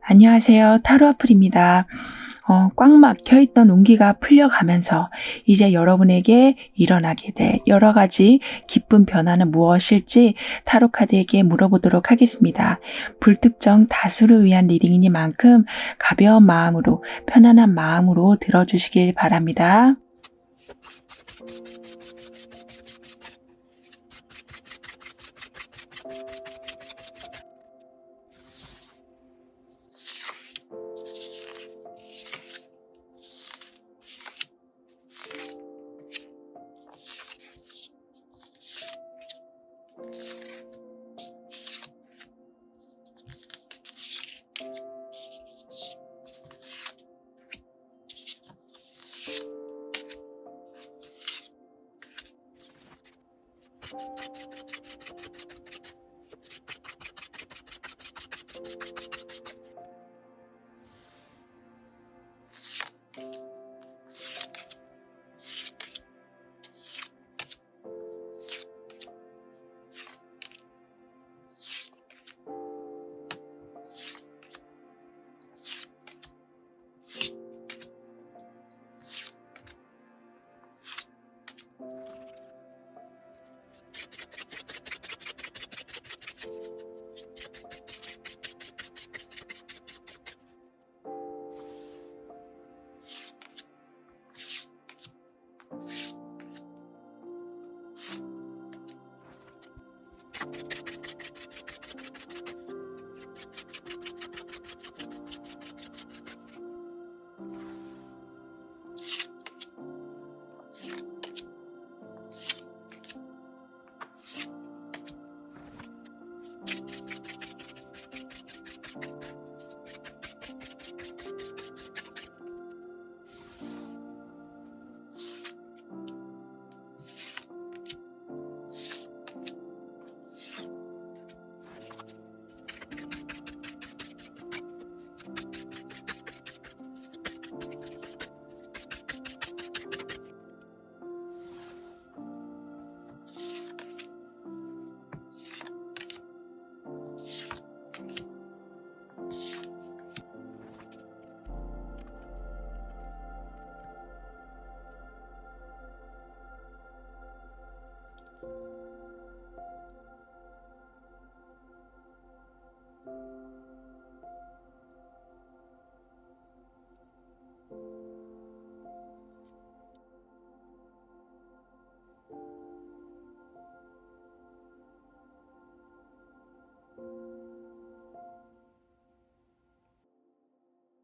안녕하세요. 타로아플입니다. 꽉 막혀있던 운기가 풀려가면서 이제 여러분에게 일어나게 될 여러 가지 기쁜 변화는 무엇일지 타로카드에게 물어보도록 하겠습니다. 불특정 다수를 위한 리딩이니만큼 가벼운 마음으로 편안한 마음으로 들어주시길 바랍니다.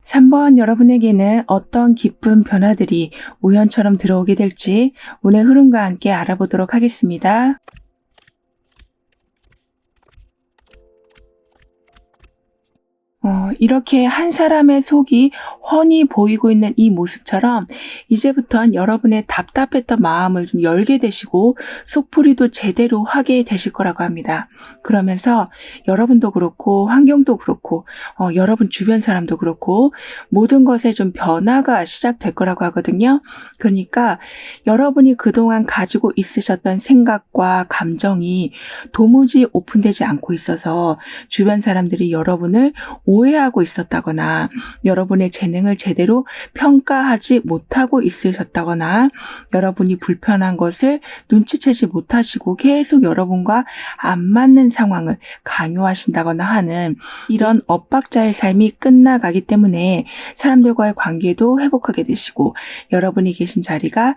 삼 번 여러분에게는 어떤 기쁜 변화들이 우연처럼 들어오게 될지 운의 흐름과 함께 알아보도록 하겠습니다. 이렇게 한 사람의 속이 훤히 보이고 있는 이 모습처럼 이제부터는 여러분의 답답했던 마음을 좀 열게 되시고 속풀이도 제대로 하게 되실 거라고 합니다. 그러면서 여러분도 그렇고 환경도 그렇고 여러분 주변 사람도 그렇고 모든 것에 좀 변화가 시작될 거라고 하거든요. 그러니까 여러분이 그동안 가지고 있으셨던 생각과 감정이 도무지 오픈되지 않고 있어서 주변 사람들이 여러분을 오해하고 있었다거나 여러분의 재능을 제대로 평가하지 못하고 있으셨다거나 여러분이 불편한 것을 눈치채지 못하시고 계속 여러분과 안 맞는 상황을 강요하신다거나 하는 이런 엇박자의 삶이 끝나가기 때문에 사람들과의 관계도 회복하게 되시고 여러분이 계신 자리가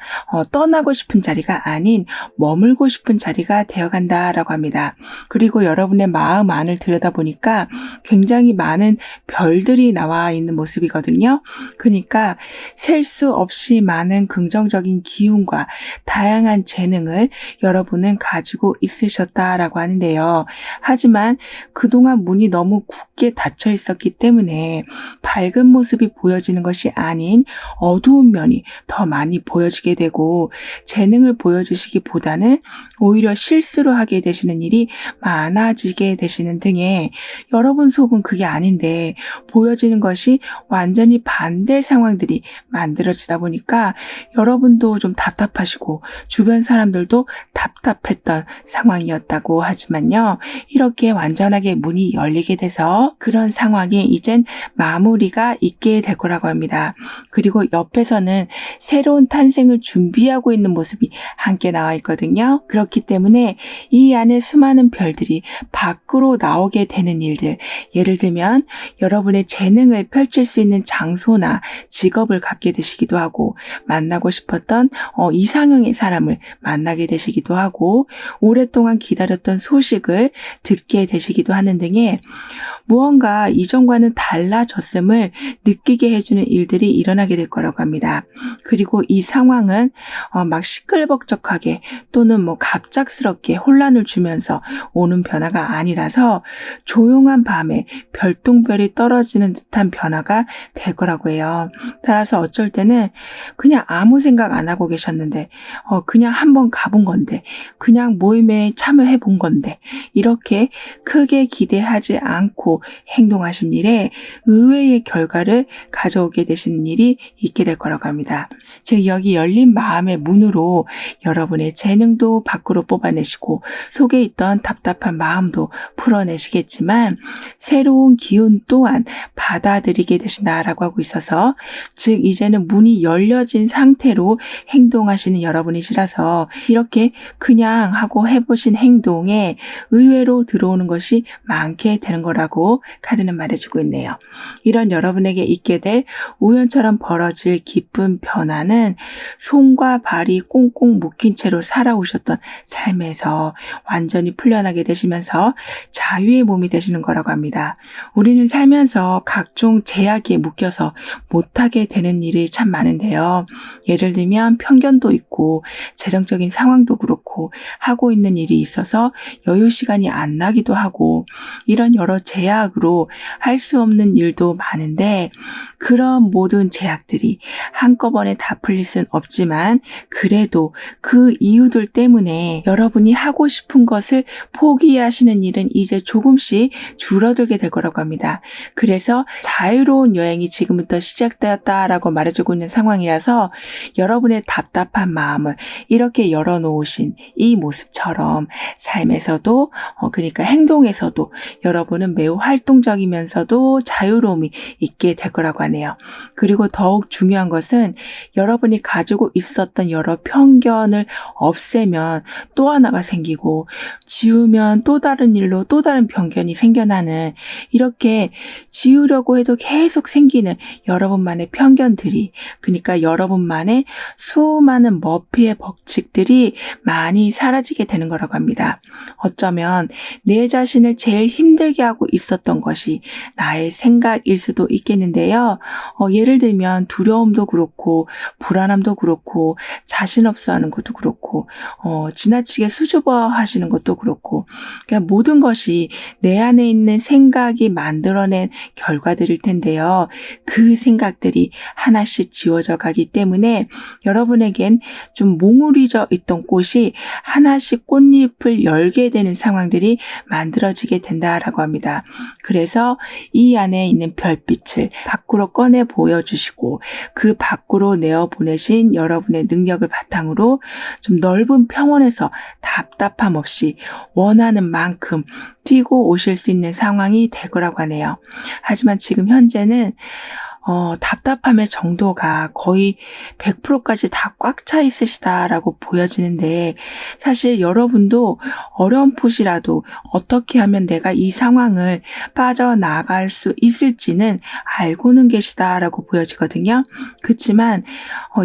떠나고 싶은 자리가 아닌 머물고 싶은 자리가 되어간다라고 합니다. 그리고 여러분의 마음 안을 들여다보니까 굉장히 많은 별들이 나와 있는 모습이거든요. 그러니까 셀 수 없이 많은 긍정적인 기운과 다양한 재능을 여러분은 가지고 있으셨다라고 하는데요. 하지만 그동안 문이 너무 굳게 닫혀 있었기 때문에 밝은 모습이 보여지는 것이 아닌 어두운 면이 더 많이 보여지게 되고 재능을 보여주시기보다는 오히려 실수를 하게 되시는 일이 많아지게 되시는 등의 여러분 속은 그게 아닌 아닌데 보여지는 것이 완전히 반대 상황들이 만들어지다 보니까 여러분도 좀 답답하시고 주변 사람들도 답답했던 상황이었다고 하지만요. 이렇게 완전하게 문이 열리게 돼서 그런 상황이 이젠 마무리가 있게 될 거라고 합니다. 그리고 옆에서는 새로운 탄생을 준비하고 있는 모습이 함께 나와 있거든요. 그렇기 때문에 이 안에 수많은 별들이 밖으로 나오게 되는 일들, 예를 들면 여러분의 재능을 펼칠 수 있는 장소나 직업을 갖게 되시기도 하고 만나고 싶었던 이상형의 사람을 만나게 되시기도 하고 오랫동안 기다렸던 소식을 듣게 되시기도 하는 등의 무언가 이전과는 달라졌음을 느끼게 해주는 일들이 일어나게 될 거라고 합니다. 그리고 이 상황은 막 시끌벅적하게 또는 갑작스럽게 혼란을 주면서 오는 변화가 아니라서 조용한 밤에 별똥별이 떨어지는 듯한 변화가 될 거라고 해요. 따라서 어쩔 때는 그냥 아무 생각 안 하고 계셨는데 그냥 한번 가본 건데 그냥 모임에 참여해 본 건데 이렇게 크게 기대하지 않고 행동하신 일에 의외의 결과를 가져오게 되시는 일이 있게 될 거라고 합니다. 즉 여기 열린 마음의 문으로 여러분의 재능도 밖으로 뽑아내시고 속에 있던 답답한 마음도 풀어내시겠지만 새로운 기운 또한 받아들이게 되신다라고 하고 있어서 즉 이제는 문이 열려진 상태로 행동하시는 여러분이시라서 이렇게 그냥 하고 해보신 행동에 의외로 들어오는 것이 많게 되는 거라고 카드는 말해주고 있네요. 이런 여러분에게 있게 될 우연처럼 벌어질 기쁜 변화는 손과 발이 꽁꽁 묶인 채로 살아오셨던 삶에서 완전히 풀려나게 되시면서 자유의 몸이 되시는 거라고 합니다. 우리는 살면서 각종 제약에 묶여서 못하게 되는 일이 참 많은데요. 예를 들면 편견도 있고 재정적인 상황도 그렇고 하고 있는 일이 있어서 여유 시간이 안 나기도 하고 이런 여러 제약으로 할 수 없는 일도 많은데 그런 모든 제약들이 한꺼번에 다 풀릴 순 없지만 그래도 그 이유들 때문에 여러분이 하고 싶은 것을 포기하시는 일은 이제 조금씩 줄어들게 될 거라고 합니다. 그래서 자유로운 여행이 지금부터 시작되었다라고 말해주고 있는 상황이라서 여러분의 답답한 마음을 이렇게 열어놓으신 이 모습처럼 삶에서도 그러니까 행동에서도 여러분은 매우 활동적이면서도 자유로움이 있게 될 거라고 하네요. 그리고 더욱 중요한 것은 여러분이 가지고 있었던 여러 편견을 없애면 또 하나가 생기고 지우면 또 다른 일로 또 다른 편견이 생겨나는 이렇게 지우려고 해도 계속 생기는 여러분만의 편견들이 그러니까 여러분만의 수많은 머피의 법칙들이 많이 사라지게 되는 거라고 합니다. 어쩌면 내 자신을 제일 힘들게 하고 있었던 것이 나의 생각일 수도 있겠는데요. 예를 들면 두려움도 그렇고 불안함도 그렇고 자신 없어 하는 것도 그렇고 지나치게 수줍어 하시는 것도 그렇고 그러니까 모든 것이 내 안에 있는 생각이 만들어낸 결과들일 텐데요. 그 생각들이 하나씩 지워져 가기 때문에 여러분에겐 좀 몽우리져 있던 꽃이 하나씩 꽃잎을 열게 되는 상황들이 만들어지게 된다라고 합니다. 그래서 이 안에 있는 별빛을 밖으로 꺼내 보여주시고 그 밖으로 내어보내신 여러분의 능력을 바탕으로 좀 넓은 평원에서 답답함 없이 원하는 만큼 뛰고 오실 수 있는 상황이 될 거라고 하네요. 하지만 지금 현재는 답답함의 정도가 거의 100%까지 다 꽉 차 있으시다라고 보여지는데 사실 여러분도 어렴풋이라도 어떻게 하면 내가 이 상황을 빠져나갈 수 있을지는 알고는 계시다라고 보여지거든요. 그렇지만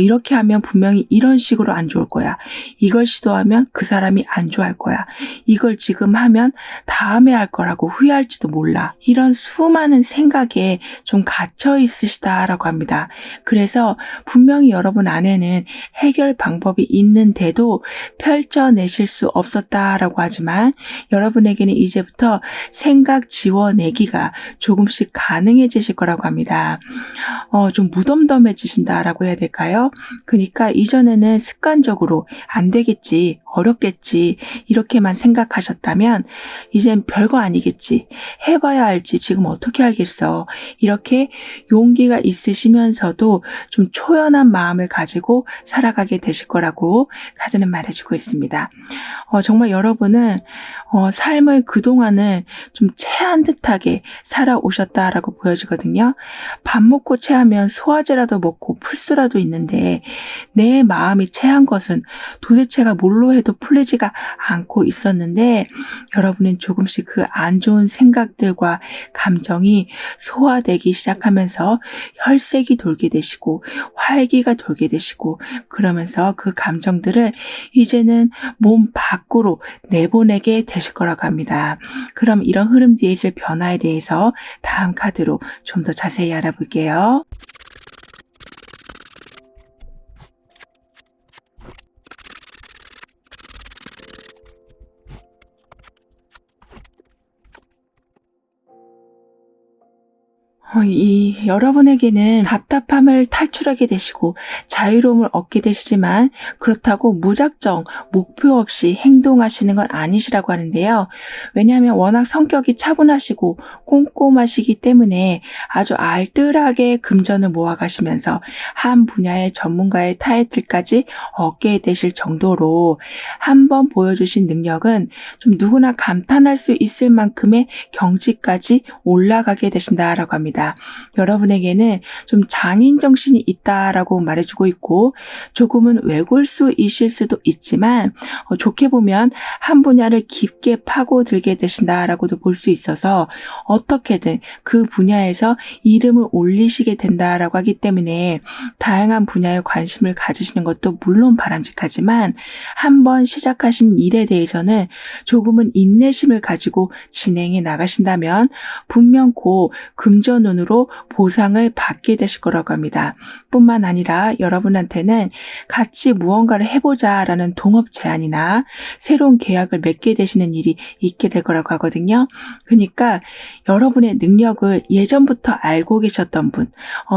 이렇게 하면 분명히 이런 식으로 안 좋을 거야. 이걸 시도하면 그 사람이 안 좋아할 거야. 이걸 지금 하면 다음에 할 거라고 후회할지도 몰라. 이런 수많은 생각에 좀 갇혀 있으시다라고 합니다. 그래서 분명히 여러분 안에는 해결 방법이 있는데도 펼쳐내실 수 없었다라고 하지만 여러분에게는 이제부터 생각 지워내기가 조금씩 가능해지실 거라고 합니다. 좀 무덤덤해지신다라고 해야 될까요? 그러니까 이전에는 습관적으로 안 되겠지, 어렵겠지 이렇게만 생각하셨다면 이젠 별거 아니겠지. 해봐야 알지 지금 어떻게 알겠어. 이렇게 용기가 있으시면서도 좀 초연한 마음을 가지고 살아가게 되실 거라고 가지는 말해주고 있습니다. 정말 여러분은 삶을 그동안은 좀 체한 듯하게 살아오셨다라고 보여지거든요. 밥 먹고 체하면 소화제라도 먹고 풀수라도 있는데 내 마음이 체한 것은 도대체가 뭘로 해도 풀리지가 않고 있었는데 여러분은 조금씩 그 안 좋은 생각들과 감정이 소화되기 시작하면서 혈색이 돌게 되시고 활기가 돌게 되시고 그러면서 그 감정들을 이제는 몸 밖으로 내보내게 되실 거라고 합니다. 그럼 이런 흐름 뒤에 있을 변화에 대해서 다음 카드로 좀 더 자세히 알아볼게요. 여러분에게는 답답함을 탈출하게 되시고 자유로움을 얻게 되시지만 그렇다고 무작정 목표 없이 행동하시는 건 아니시라고 하는데요. 왜냐하면 워낙 성격이 차분하시고 꼼꼼하시기 때문에 아주 알뜰하게 금전을 모아가시면서 한 분야의 전문가의 타이틀까지 얻게 되실 정도로 한번 보여주신 능력은 좀 누구나 감탄할 수 있을 만큼의 경지까지 올라가게 되신다라고 합니다. 여러분에게는 좀 장인 정신이 있다라고 말해주고 있고 조금은 외골수이실 수도 있지만 좋게 보면 한 분야를 깊게 파고들게 되신다라고도 볼 수 있어서 어떻게든 그 분야에서 이름을 올리시게 된다라고 하기 때문에 다양한 분야에 관심을 가지시는 것도 물론 바람직하지만 한번 시작하신 일에 대해서는 조금은 인내심을 가지고 진행해 나가신다면 분명 곧 금전운으로 보상을 받게 되실 거라고 합니다. 뿐만 아니라 여러분한테는 같이 무언가를 해보자라는 동업 제안이나 새로운 계약을 맺게 되시는 일이 있게 될 거라고 하거든요. 그러니까 여러분의 능력을 예전부터 알고 계셨던 분,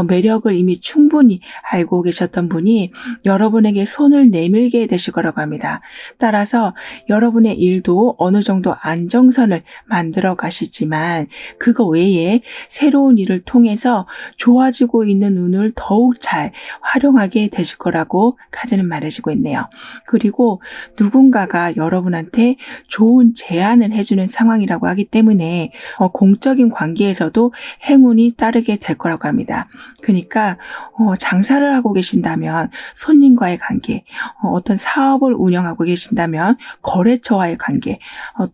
매력을 이미 충분히 알고 계셨던 분이 여러분에게 손을 내밀게 되실 거라고 합니다. 따라서 여러분의 일도 어느 정도 안정선을 만들어 가시지만 그거 외에 새로운 일을 통해서 좋아지고 있는 운을 더욱 잘 활용하게 되실 거라고 카드는 말해주고 있네요. 그리고 누군가가 여러분한테 좋은 제안을 해주는 상황이라고 하기 때문에 공적인 관계에서도 행운이 따르게 될 거라고 합니다. 그러니까 장사를 하고 계신다면 손님과의 관계, 어떤 사업을 운영하고 계신다면 거래처와의 관계,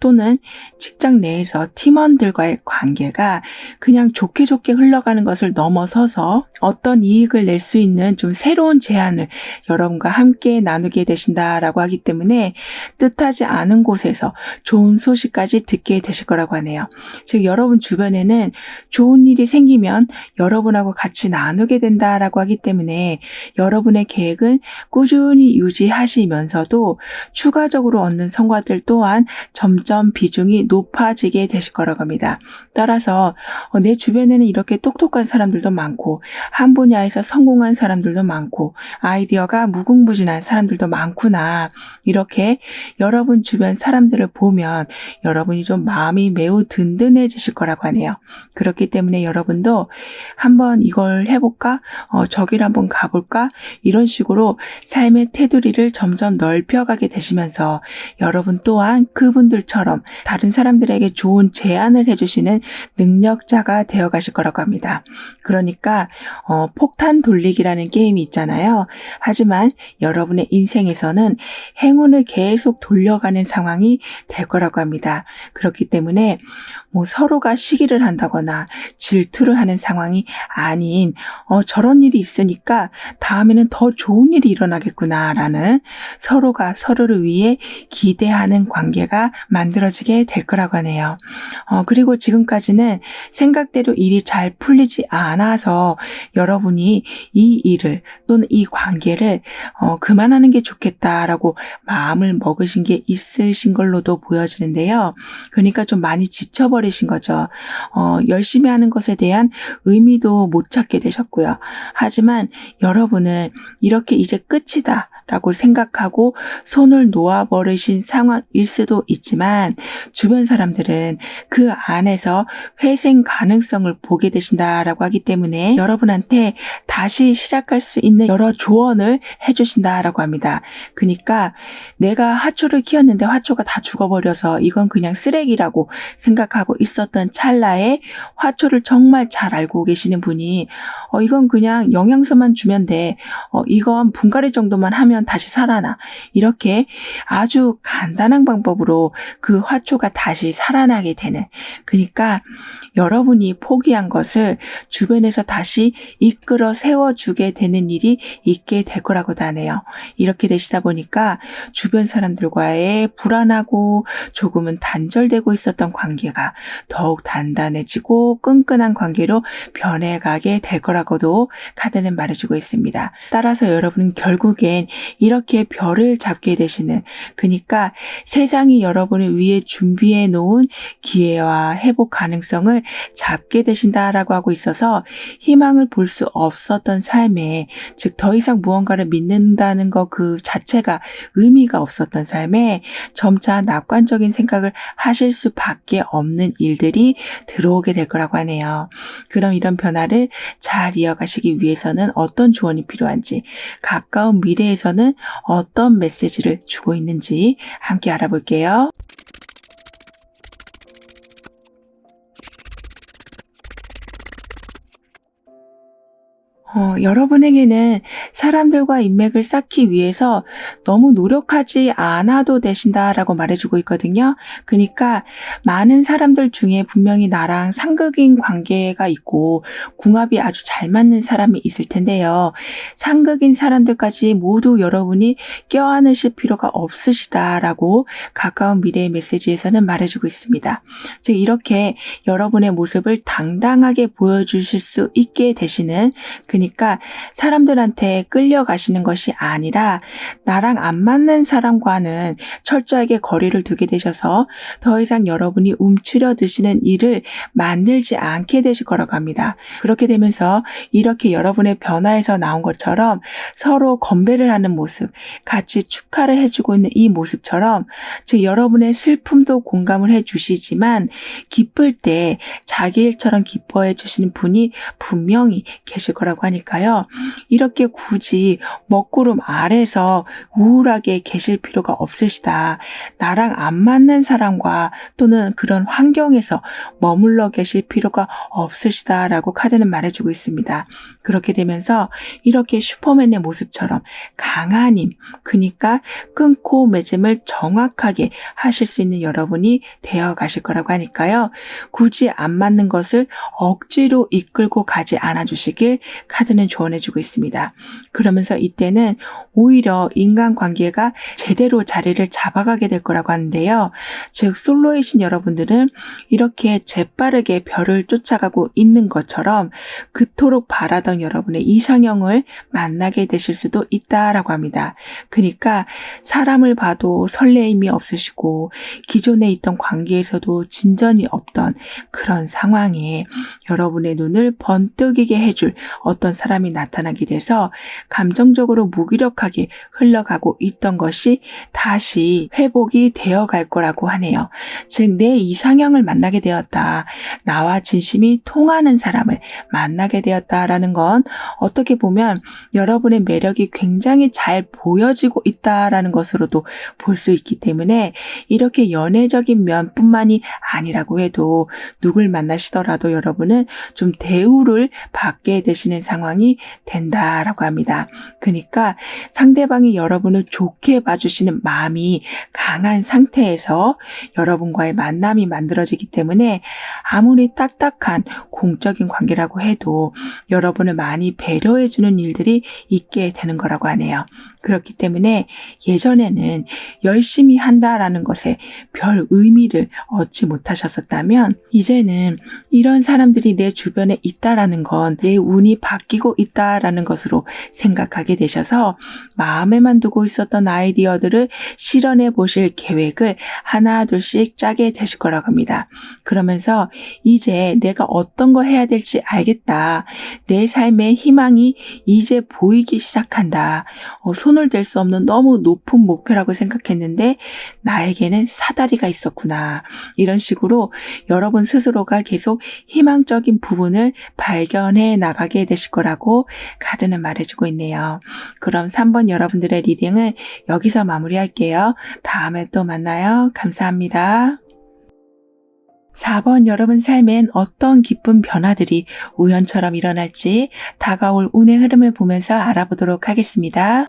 또는 직장 내에서 팀원들과의 관계가 그냥 좋게 흘러가는 것을 넘어서서 어떤 이익을 낼 수 있는 좀 새로운 제안을 여러분과 함께 나누게 되신다라고 하기 때문에 뜻하지 않은 곳에서 좋은 소식까지 듣게 되실 거라고 하네요. 즉 여러분 주변에는 좋은 일이 생기면 여러분하고 같이 나누게 된다라고 하기 때문에 여러분의 계획은 꾸준히 유지하시면서도 추가적으로 얻는 성과들 또한 점점 비중이 높아지게 되실 거라고 합니다. 따라서 내 주변에는 이렇게 똑똑한 사람들도 많고 한 분야에서 성공한 사람들도 많고 아이디어가 무궁무진한 사람들도 많구나. 이렇게 여러분 주변 사람들을 보면 여러분이 좀 마음이 매우 든든해지실 거라고 하네요. 그렇기 때문에 여러분도 한번 이걸 해볼까? 저기를 한번 가볼까? 이런 식으로 삶의 테두리를 점점 넓혀가게 되시면서 여러분 또한 그분들처럼 다른 사람들에게 좋은 제안을 해주시는 능력자가 되어가실 거라고 합니다. 그러니까 폭탄 돌리기라는 게임이 있잖아요. 하지만 여러분의 인생에서는 행운을 계속 돌려가는 상황이 될 거라고 합니다. 그렇기 때문에 서로가 시기를 한다거나 질투를 하는 상황이 아닌 저런 일이 있으니까 다음에는 더 좋은 일이 일어나겠구나라는 서로가 서로를 위해 기대하는 관계가 만들어지게 될 거라고 하네요. 그리고 지금까지는 생각대로 일이 잘 풀리지 않아서 여러분이 이 일을 또는 이 관계를 그만하는 게 좋겠다라고 마음을 먹으신 게 있으신 걸로도 보여지는데요. 그러니까 좀 많이 지쳐버린 놓아버리신 거죠. 열심히 하는 것에 대한 의미도 못 찾게 되셨고요. 하지만 여러분은 이렇게 이제 끝이다 라고 생각하고 손을 놓아버리신 상황일 수도 있지만 주변 사람들은 그 안에서 회생 가능성을 보게 되신다라고 하기 때문에 여러분한테 다시 시작할 수 있는 여러 조언을 해주신다라고 합니다. 그러니까 내가 화초를 키웠는데 화초가 다 죽어버려서 이건 그냥 쓰레기라고 생각하고 있었던 찰나에 화초를 정말 잘 알고 계시는 분이 이건 그냥 영양소만 주면 돼. 이건 분갈이 정도만 하면 다시 살아나. 이렇게 아주 간단한 방법으로 그 화초가 다시 살아나게 되는. 그러니까 여러분이 포기한 것을 주변에서 다시 이끌어 세워주게 되는 일이 있게 될 거라고도 하네요. 이렇게 되시다 보니까 주변 사람들과의 불안하고 조금은 단절되고 있었던 관계가 더욱 단단해지고 끈끈한 관계로 변해가게 될 거라고도 카드는 말해주고 있습니다. 따라서 여러분은 결국엔 이렇게 별을 잡게 되시는, 그러니까 세상이 여러분을 위해 준비해 놓은 기회와 회복 가능성을 잡게 되신다라고 하고 있어서 희망을 볼 수 없었던 삶에, 즉 더 이상 무언가를 믿는다는 것 그 자체가 의미가 없었던 삶에 점차 낙관적인 생각을 하실 수밖에 없는 일들이 들어오게 될 거라고 하네요. 그럼 이런 변화를 잘 이어가시기 위해서는 어떤 조언이 필요한지, 가까운 미래에서는 어떤 메시지를 주고 있는지 함께 알아볼게요. 여러분에게는 사람들과 인맥을 쌓기 위해서 너무 노력하지 않아도 되신다라고 말해주고 있거든요. 그러니까 많은 사람들 중에 분명히 나랑 상극인 관계가 있고 궁합이 아주 잘 맞는 사람이 있을 텐데요. 상극인 사람들까지 모두 여러분이 껴안으실 필요가 없으시다라고 가까운 미래의 메시지에서는 말해주고 있습니다. 즉 이렇게 여러분의 모습을 당당하게 보여주실 수 있게 되시는, 그러니까 사람들한테 끌려가시는 것이 아니라 나랑 안 맞는 사람과는 철저하게 거리를 두게 되셔서 더 이상 여러분이 움츠려 드시는 일을 만들지 않게 되실 거라고 합니다. 그렇게 되면서 이렇게 여러분의 변화에서 나온 것처럼 서로 건배를 하는 모습, 같이 축하를 해주고 있는 이 모습처럼, 즉 여러분의 슬픔도 공감을 해주시지만 기쁠 때 자기 일처럼 기뻐해 주시는 분이 분명히 계실 거라고 하니까요. 이렇게 굳이 먹구름 아래서 우울하게 계실 필요가 없으시다. 나랑 안 맞는 사람과 또는 그런 환경에서 머물러 계실 필요가 없으시다라고 카드는 말해주고 있습니다. 그렇게 되면서 이렇게 슈퍼맨의 모습처럼 강한 힘, 그러니까 끊고 맺음을 정확하게 하실 수 있는 여러분이 되어 가실 거라고 하니까요. 굳이 안 맞는 것을 억지로 이끌고 가지 않아 주시길 카드는 조언해주고 있습니다. 그러면서 이때는 오히려 인간관계가 제대로 자리를 잡아가게 될 거라고 하는데요. 즉 솔로이신 여러분들은 이렇게 재빠르게 별을 쫓아가고 있는 것처럼 그토록 바라던 여러분의 이상형을 만나게 되실 수도 있다라고 합니다. 그러니까 사람을 봐도 설레임이 없으시고 기존에 있던 관계에서도 진전이 없던 그런 상황에 여러분의 눈을 번뜩이게 해줄 어떤 사람이 나타나게 돼서 감정적으로 무기력하게 흘러가고 있던 것이 다시 회복이 되어 갈 거라고 하네요. 즉 내 이상형을 만나게 되었다. 나와 진심이 통하는 사람을 만나게 되었다라는 건 어떻게 보면 여러분의 매력이 굉장히 잘 보여지고 있다라는 것으로도 볼 수 있기 때문에 이렇게 연애적인 면뿐만이 아니라고 해도 누굴 만나시더라도 여러분은 좀 대우를 받게 되시는 상황이 된다라고 합니다. 그러니까 상대방이 여러분을 좋게 봐주시는 마음이 강한 상태에서 여러분과의 만남이 만들어지기 때문에 아무리 딱딱한 공적인 관계라고 해도 여러분을 많이 배려해주는 일들이 있게 되는 거라고 하네요. 그렇기 때문에 예전에는 열심히 한다라는 것에 별 의미를 얻지 못하셨었다면 이제는 이런 사람들이 내 주변에 있다라는 건 내 운이 바뀌고 있다라는 것으로 생각하게 되셔서 마음에만 두고 있었던 아이디어들을 실현해 보실 계획을 하나 둘씩 짜게 되실 거라고 합니다. 그러면서 이제 내가 어떤 거 해야 될지 알겠다. 내 삶의 희망이 이제 보이기 시작한다. 손을 댈 수 없는 너무 높은 목표라고 생각했는데 나에게는 사다리가 있었구나. 이런 식으로 여러분 스스로가 계속 희망적인 부분을 발견해 나가게 되실 거라고 카드는 말해주고 있네요. 그럼 3번 여러분들의 리딩을 여기서 마무리할게요. 다음에 또 만나요. 감사합니다. 4번 여러분 삶엔 어떤 기쁜 변화들이 우연처럼 일어날지 다가올 운의 흐름을 보면서 알아보도록 하겠습니다.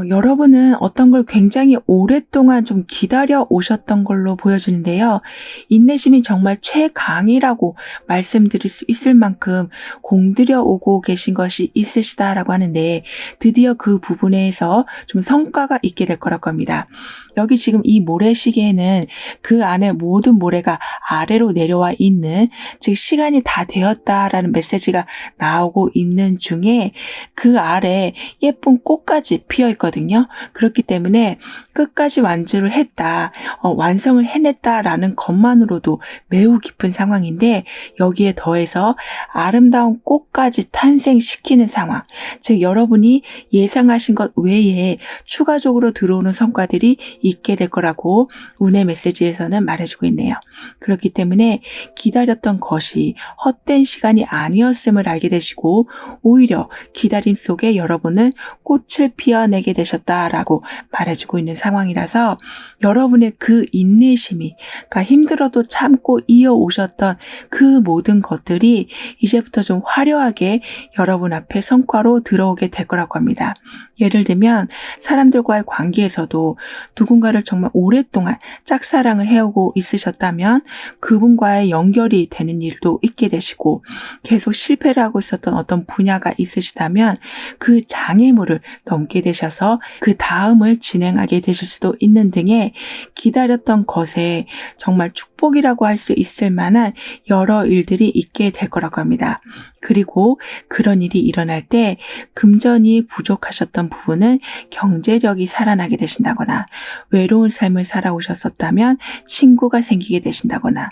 여러분은 어떤 걸 굉장히 오랫동안 좀 기다려 오셨던 걸로 보여지는데요. 인내심이 정말 최강이라고 말씀드릴 수 있을 만큼 공들여 오고 계신 것이 있으시다라고 하는데 드디어 그 부분에서 좀 성과가 있게 될 거라고 합니다. 여기 지금 이 모래시계에는 그 안에 모든 모래가 아래로 내려와 있는, 즉 시간이 다 되었다라는 메시지가 나오고 있는 중에 그 아래 예쁜 꽃까지 피어 있거든요. 그렇기 때문에 끝까지 완주를 했다, 완성을 해냈다라는 것만으로도 매우 기쁜 상황인데 여기에 더해서 아름다운 꽃까지 탄생시키는 상황, 즉 여러분이 예상하신 것 외에 추가적으로 들어오는 성과들이 있게 될 거라고 운의 메시지에서는 말해주고 있네요. 그렇기 때문에 기다렸던 것이 헛된 시간이 아니었음을 알게 되시고 오히려 기다림 속에 여러분은 꽃을 피워내게 되셨다라고 말해주고 있는 상황이라서 여러분의 그 인내심이, 그러니까 힘들어도 참고 이어오셨던 그 모든 것들이 이제부터 좀 화려하게 여러분 앞에 성과로 들어오게 될 거라고 합니다. 예를 들면 사람들과의 관계에서도 누군가를 정말 오랫동안 짝사랑을 해오고 있으셨다면 그분과의 연결이 되는 일도 있게 되시고, 계속 실패를 하고 있었던 어떤 분야가 있으시다면 그 장애물을 넘게 되셔서 그 다음을 진행하게 되실 수도 있는 등의 기다렸던 것에 정말 축복이라고 할 수 있을 만한 여러 일들이 있게 될 거라고 합니다. 그리고 그런 일이 일어날 때 금전이 부족하셨던 부분은 경제력이 살아나게 되신다거나, 외로운 삶을 살아오셨었다면 친구가 생기게 되신다거나,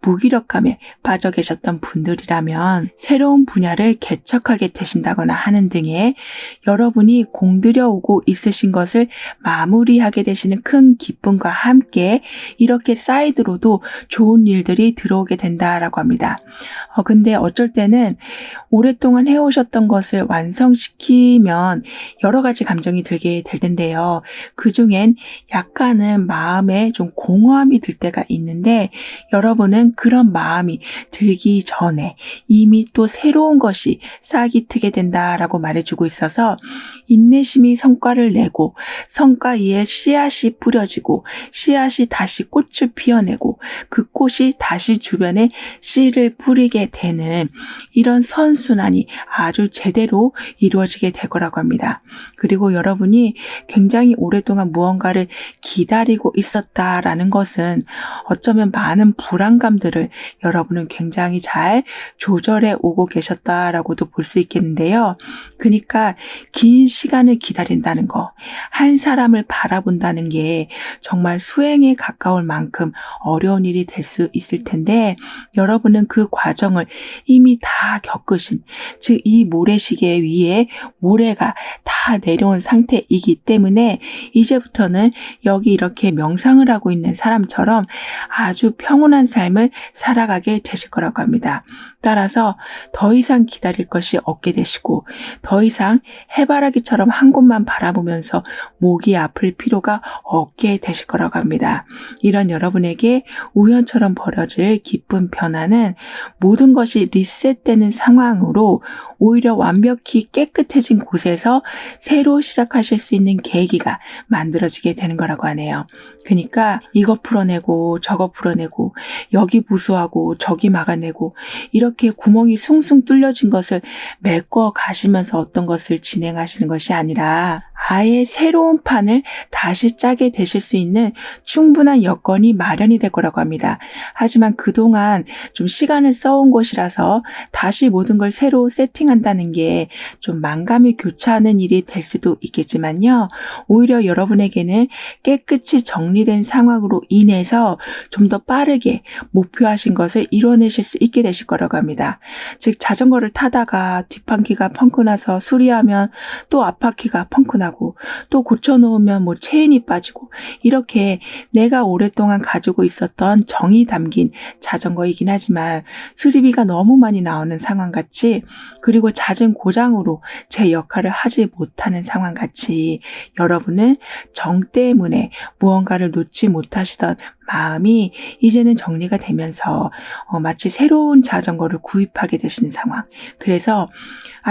무기력감에 빠져 계셨던 분들이라면 새로운 분야를 개척하게 되신다거나 하는 등의 여러분이 공들여 오고 있으신 것을 마무리하게 되시는 큰 기쁨과 함께 이렇게 사이드로도 좋은 일들이 들어오게 된다라고 합니다. 근데 어쩔 때는 오랫동안 해오셨던 것을 완성시키면 여러 가지 감정이 들게 될 텐데요. 그중엔 약간은 마음에 좀 공허함이 들 때가 있는데 여러분은 그런 마음이 들기 전에 이미 또 새로운 것이 싹이 트게 된다라고 말해주고 있어서 인내심이 성과를 내고 성과 위에 씨앗이 뿌려지고 씨앗이 다시 꽃을 피워내고 그 꽃이 다시 주변에 씨를 뿌리게 되는 이런 선순환이 아주 제대로 이루어지게 될 거라고 합니다. 그리고 여러분이 굉장히 오랫동안 무언가를 기다리고 있었다라는 것은 어쩌면 많은 불안감들을 여러분은 굉장히 잘 조절해 오고 계셨다라고도 볼 수 있겠는데요. 그러니까 긴 시간을 기다린다는 거, 한 사람을 바라본다는 게 정말 수행에 가까울 만큼 어려운 일이 될 수 있을 텐데 여러분은 그 과정을 이미 다 겪으신, 즉 이 모래시계 위에 모래가 다 내려온 상태이기 때문에 이제부터는 여기 이렇게 명상을 하고 있는 사람처럼 아주 평온한 삶을 살아가게 되실 거라고 합니다. 따라서 더 이상 기다릴 것이 없게 되시고 더 이상 해바라기처럼 한 곳만 바라보면서 목이 아플 필요가 없게 되실 거라고 합니다. 이런 여러분에게 우연처럼 벌어질 기쁜 변화는 모든 것이 리셋되는 상황으로 오히려 완벽히 깨끗해진 곳에서 새로 시작하실 수 있는 계기가 만들어지게 되는 거라고 하네요. 그러니까 이거 풀어내고 저거 풀어내고 여기 보수하고 저기 막아내고 이렇게 구멍이 숭숭 뚫려진 것을 메꿔 가시면서 어떤 것을 진행하시는 것이 아니라 아예 새로운 판을 다시 짜게 되실 수 있는 충분한 여건이 마련이 될 거라고 합니다. 하지만 그동안 좀 시간을 써온 것이라서 다시 모든 걸 새로 세팅한다는 게 좀 만감이 교차하는 일이 될 수도 있겠지만요. 오히려 여러분에게는 깨끗이 정리된 상황으로 인해서 좀 더 빠르게 목표하신 것을 이뤄내실 수 있게 되실 거라고 합니다. 즉 자전거를 타다가 뒷바퀴가 펑크나서 수리하면 또 앞바퀴가 펑크나고 또 고쳐놓으면 뭐 체인이 빠지고 이렇게 내가 오랫동안 가지고 있었던 정이 담긴 자전거이긴 하지만 수리비가 너무 많이 나오는 상황같이 그리고 잦은 고장으로 제 역할을 하지 못하는 상황같이 여러분은 정 때문에 무언가를 놓지 못하시던 마음이 이제는 정리가 되면서 마치 새로운 자전거를 구입하게 되시는 상황. 그래서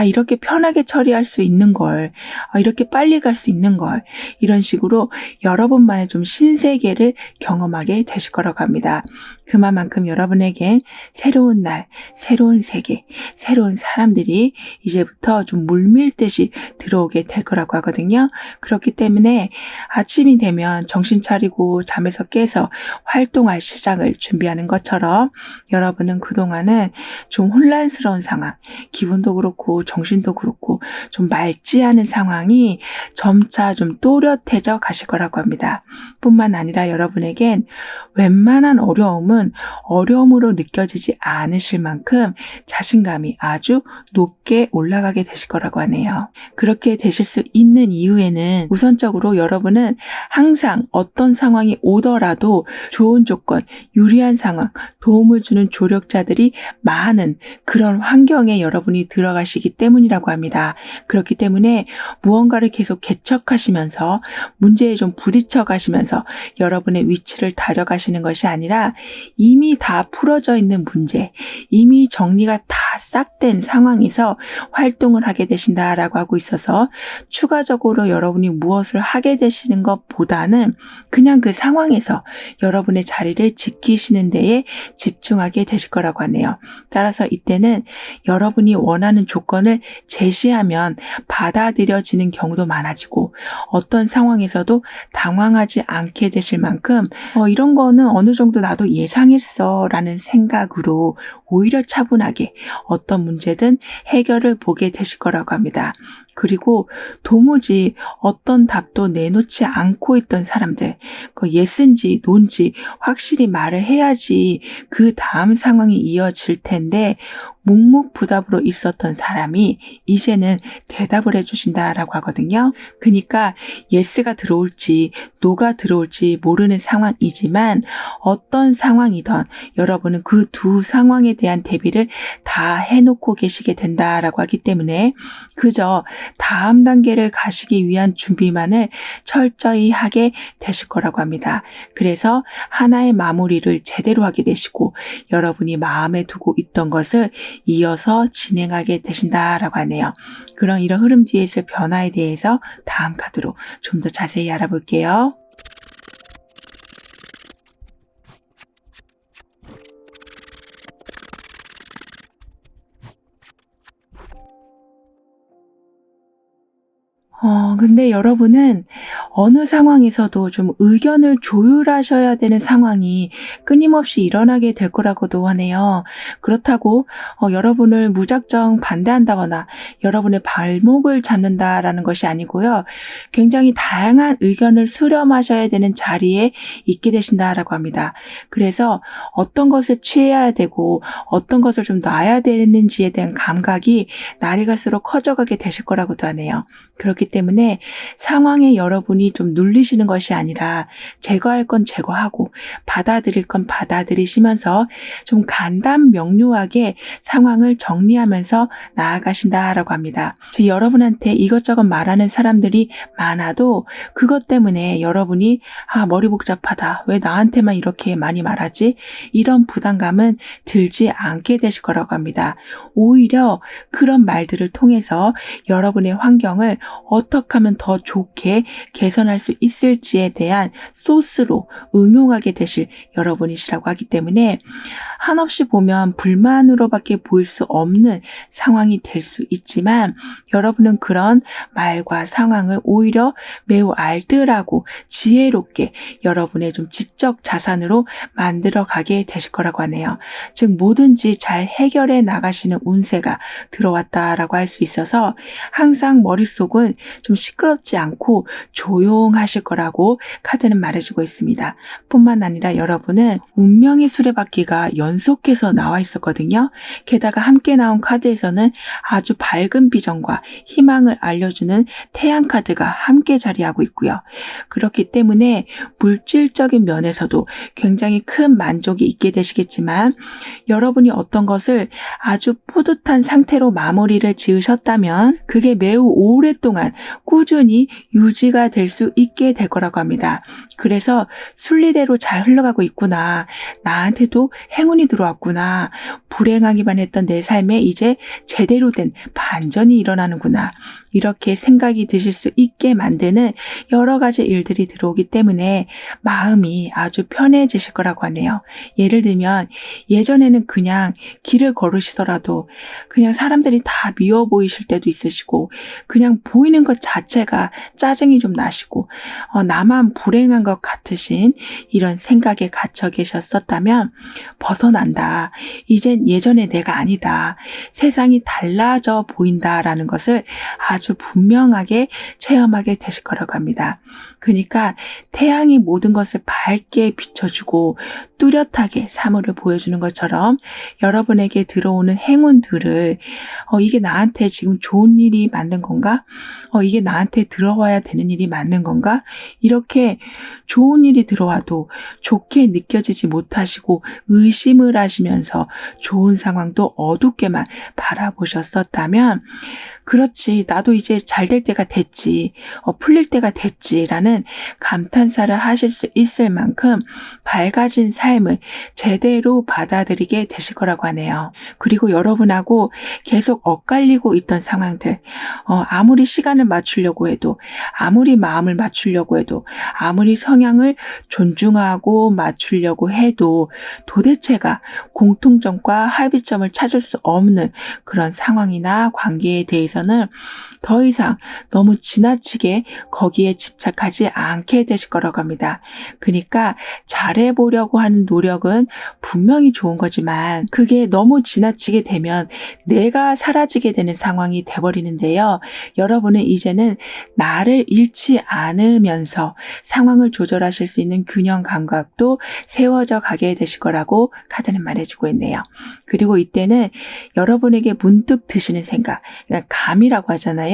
이렇게 편하게 처리할 수 있는 걸, 이렇게 빨리 갈 수 있는 걸 이런 식으로 여러분만의 좀 신세계를 경험하게 되실 거라고 합니다. 그만큼 여러분에겐 새로운 날, 새로운 세계, 새로운 사람들이 이제부터 좀 물밀듯이 들어오게 될 거라고 하거든요. 그렇기 때문에 아침이 되면 정신 차리고 잠에서 깨서 활동할 시작을 준비하는 것처럼 여러분은 그동안은 좀 혼란스러운 상황, 기분도 그렇고 정신도 그렇고 좀 맑지 않은 상황이 점차 좀 또렷해져 가실 거라고 합니다. 뿐만 아니라 여러분에겐 웬만한 어려움은 어려움으로 느껴지지 않으실 만큼 자신감이 아주 높게 올라가게 되실 거라고 하네요. 그렇게 되실 수 있는 이유에는 우선적으로 여러분은 항상 어떤 상황이 오더라도 좋은 조건, 유리한 상황, 도움을 주는 조력자들이 많은 그런 환경에 여러분이 들어가시기 때문이라고 합니다. 그렇기 때문에 무언가를 계속 개척하시면서 문제에 좀 부딪혀 가시면서 여러분의 위치를 다져가시는 것이 아니라 이미 다 풀어져 있는 문제, 이미 정리가 다 싹 된 상황에서 활동을 하게 되신다라고 하고 있어서 추가적으로 여러분이 무엇을 하게 되시는 것보다는 그냥 그 상황에서 여러분의 자리를 지키시는 데에 집중하게 되실 거라고 하네요. 따라서 이때는 여러분이 원하는 조건을 제시하면 받아들여지는 경우도 많아지고 어떤 상황에서도 당황하지 않게 되실 만큼 이런 거는 어느 정도 나도 예상했어 라는 생각으로 오히려 차분하게 어떤 문제든 해결을 보게 되실 거라고 합니다. 그리고 도무지 어떤 답도 내놓지 않고 있던 사람들, 예스인지 노인지 확실히 말을 해야지 그 다음 상황이 이어질 텐데 묵묵부답으로 있었던 사람이 이제는 대답을 해주신다라고 하거든요. 그러니까 예스가 들어올지 노가 들어올지 모르는 상황이지만 어떤 상황이든 여러분은 그 두 상황에 대한 대비를 다 해놓고 계시게 된다라고 하기 때문에 그저 다음 단계를 가시기 위한 준비만을 철저히 하게 되실 거라고 합니다. 그래서 하나의 마무리를 제대로 하게 되시고 여러분이 마음에 두고 있던 것을 이어서 진행하게 되신다라고 하네요. 그런 이런 흐름 뒤에 있을 변화에 대해서 다음 카드로 좀 더 자세히 알아볼게요. 근데 여러분은 어느 상황에서도 좀 의견을 조율하셔야 되는 상황이 끊임없이 일어나게 될 거라고도 하네요. 그렇다고 여러분을 무작정 반대한다거나 여러분의 발목을 잡는다라는 것이 아니고요. 굉장히 다양한 의견을 수렴하셔야 되는 자리에 있게 되신다라고 합니다. 그래서 어떤 것을 취해야 되고 어떤 것을 좀 놔야 되는지에 대한 감각이 날이 갈수록 커져가게 되실 거라고도 하네요. 그렇기 때문에 상황에 여러분이 좀 눌리시는 것이 아니라 제거할 건 제거하고 받아들일 건 받아들이시면서 좀 간단 명료하게 상황을 정리하면서 나아가신다라고 합니다. 즉 여러분한테 이것저것 말하는 사람들이 많아도 그것 때문에 여러분이 머리 복잡하다. 왜 나한테만 이렇게 많이 말하지? 이런 부담감은 들지 않게 되실 거라고 합니다. 오히려 그런 말들을 통해서 여러분의 환경을 어떻게 하면 더 좋게 개선할 수 있을지에 대한 소스로 응용하게 되실 여러분이시라고 하기 때문에 한없이 보면 불만으로밖에 보일 수 없는 상황이 될 수 있지만 여러분은 그런 말과 상황을 오히려 매우 알뜰하고 지혜롭게 여러분의 좀 지적 자산으로 만들어 가게 되실 거라고 하네요. 즉 뭐든지 잘 해결해 나가시는 운세가 들어왔다라고 할 수 있어서 항상 머릿속은 좀 시끄럽지 않고 조용하실 거라고 카드는 말해주고 있습니다. 뿐만 아니라 여러분은 운명의 수레바퀴가 연속해서 나와 있었거든요. 게다가 함께 나온 카드에서는 아주 밝은 비전과 희망을 알려주는 태양 카드가 함께 자리하고 있고요. 그렇기 때문에 물질적인 면에서도 굉장히 큰 만족이 있게 되시겠지만 여러분이 어떤 것을 아주 뿌듯한 상태로 마무리를 지으셨다면 그게 매우 오랫동안 꾸준히 유지가 될 수 있게 될 거라고 합니다. 그래서 순리대로 잘 흘러가고 있구나. 나한테도 행운이 들어왔구나. 불행하기만 했던 내 삶에 이제 제대로 된 반전이 일어나는구나. 이렇게 생각이 드실 수 있게 만드는 여러 가지 일들이 들어오기 때문에 마음이 아주 편해지실 거라고 하네요. 예를 들면 예전에는 그냥 길을 걸으시더라도 그냥 사람들이 다 미워 보이실 때도 있으시고 그냥 보이는 것 자체가 짜증이 좀 나시고 나만 불행한 것 같으신 이런 생각에 갇혀 계셨었다면 벗어난다. 이젠 예전의 내가 아니다. 세상이 달라져 보인다라는 것을 아주 분명하게 체험하게 되실 거라고 합니다. 그러니까 태양이 모든 것을 밝게 비춰주고 뚜렷하게 사물을 보여주는 것처럼 여러분에게 들어오는 행운들을 이게 나한테 지금 좋은 일이 맞는 건가? 이게 나한테 들어와야 되는 일이 맞는 건가? 이렇게 좋은 일이 들어와도 좋게 느껴지지 못하시고 의심을 하시면서 좋은 상황도 어둡게만 바라보셨었다면 그렇지, 나도 이제 잘 될 때가 됐지, 풀릴 때가 됐지라는 감탄사를 하실 수 있을 만큼 밝아진 삶을 제대로 받아들이게 되실 거라고 하네요. 그리고 여러분하고 계속 엇갈리고 있던 상황들, 아무리 시간을 맞추려고 해도, 아무리 마음을 맞추려고 해도, 아무리 성향을 존중하고 맞추려고 해도 도대체가 공통점과 합의점을 찾을 수 없는 그런 상황이나 관계에 대해서는 더 이상 너무 지나치게 거기에 집착하지 않게 되실 거라고 합니다. 그러니까 잘해보려고 하는 노력은 분명히 좋은 거지만 그게 너무 지나치게 되면 내가 사라지게 되는 상황이 돼버리는데요. 여러분은 이제는 나를 잃지 않으면서 상황을 조절하실 수 있는 균형 감각도 세워져 가게 되실 거라고 카드는 말해주고 있네요. 그리고 이때는 여러분에게 문득 드시는 생각, 그러니까 감이라고 하잖아요.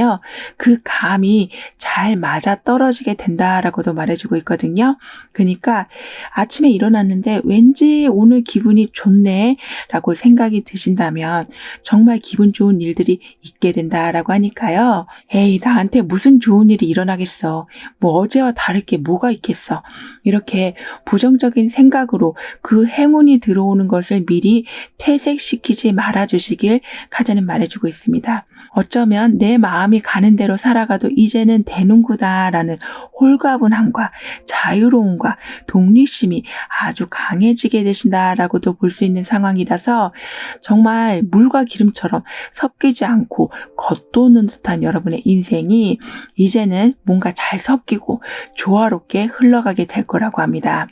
그 감이 잘 맞아 떨어지게 된다라고도 말해주고 있거든요. 그러니까 아침에 일어났는데 왠지 오늘 기분이 좋네 라고 생각이 드신다면 정말 기분 좋은 일들이 있게 된다라고 하니까요. 에이, 나한테 무슨 좋은 일이 일어나겠어. 뭐 어제와 다를 게 뭐가 있겠어. 이렇게 부정적인 생각으로 그 행운이 들어오는 것을 미리 퇴색시키지 말아주시길 카드는 말해주고 있습니다. 어쩌면 내 마음이 가는 대로 살아가도 이제는 되는구나라는 홀가분함과 자유로움과 독립심이 아주 강해지게 되신다라고도 볼 수 있는 상황이라서 정말 물과 기름처럼 섞이지 않고 겉도는 듯한 여러분의 인생이 이제는 뭔가 잘 섞이고 조화롭게 흘러가게 될 거라고 합니다.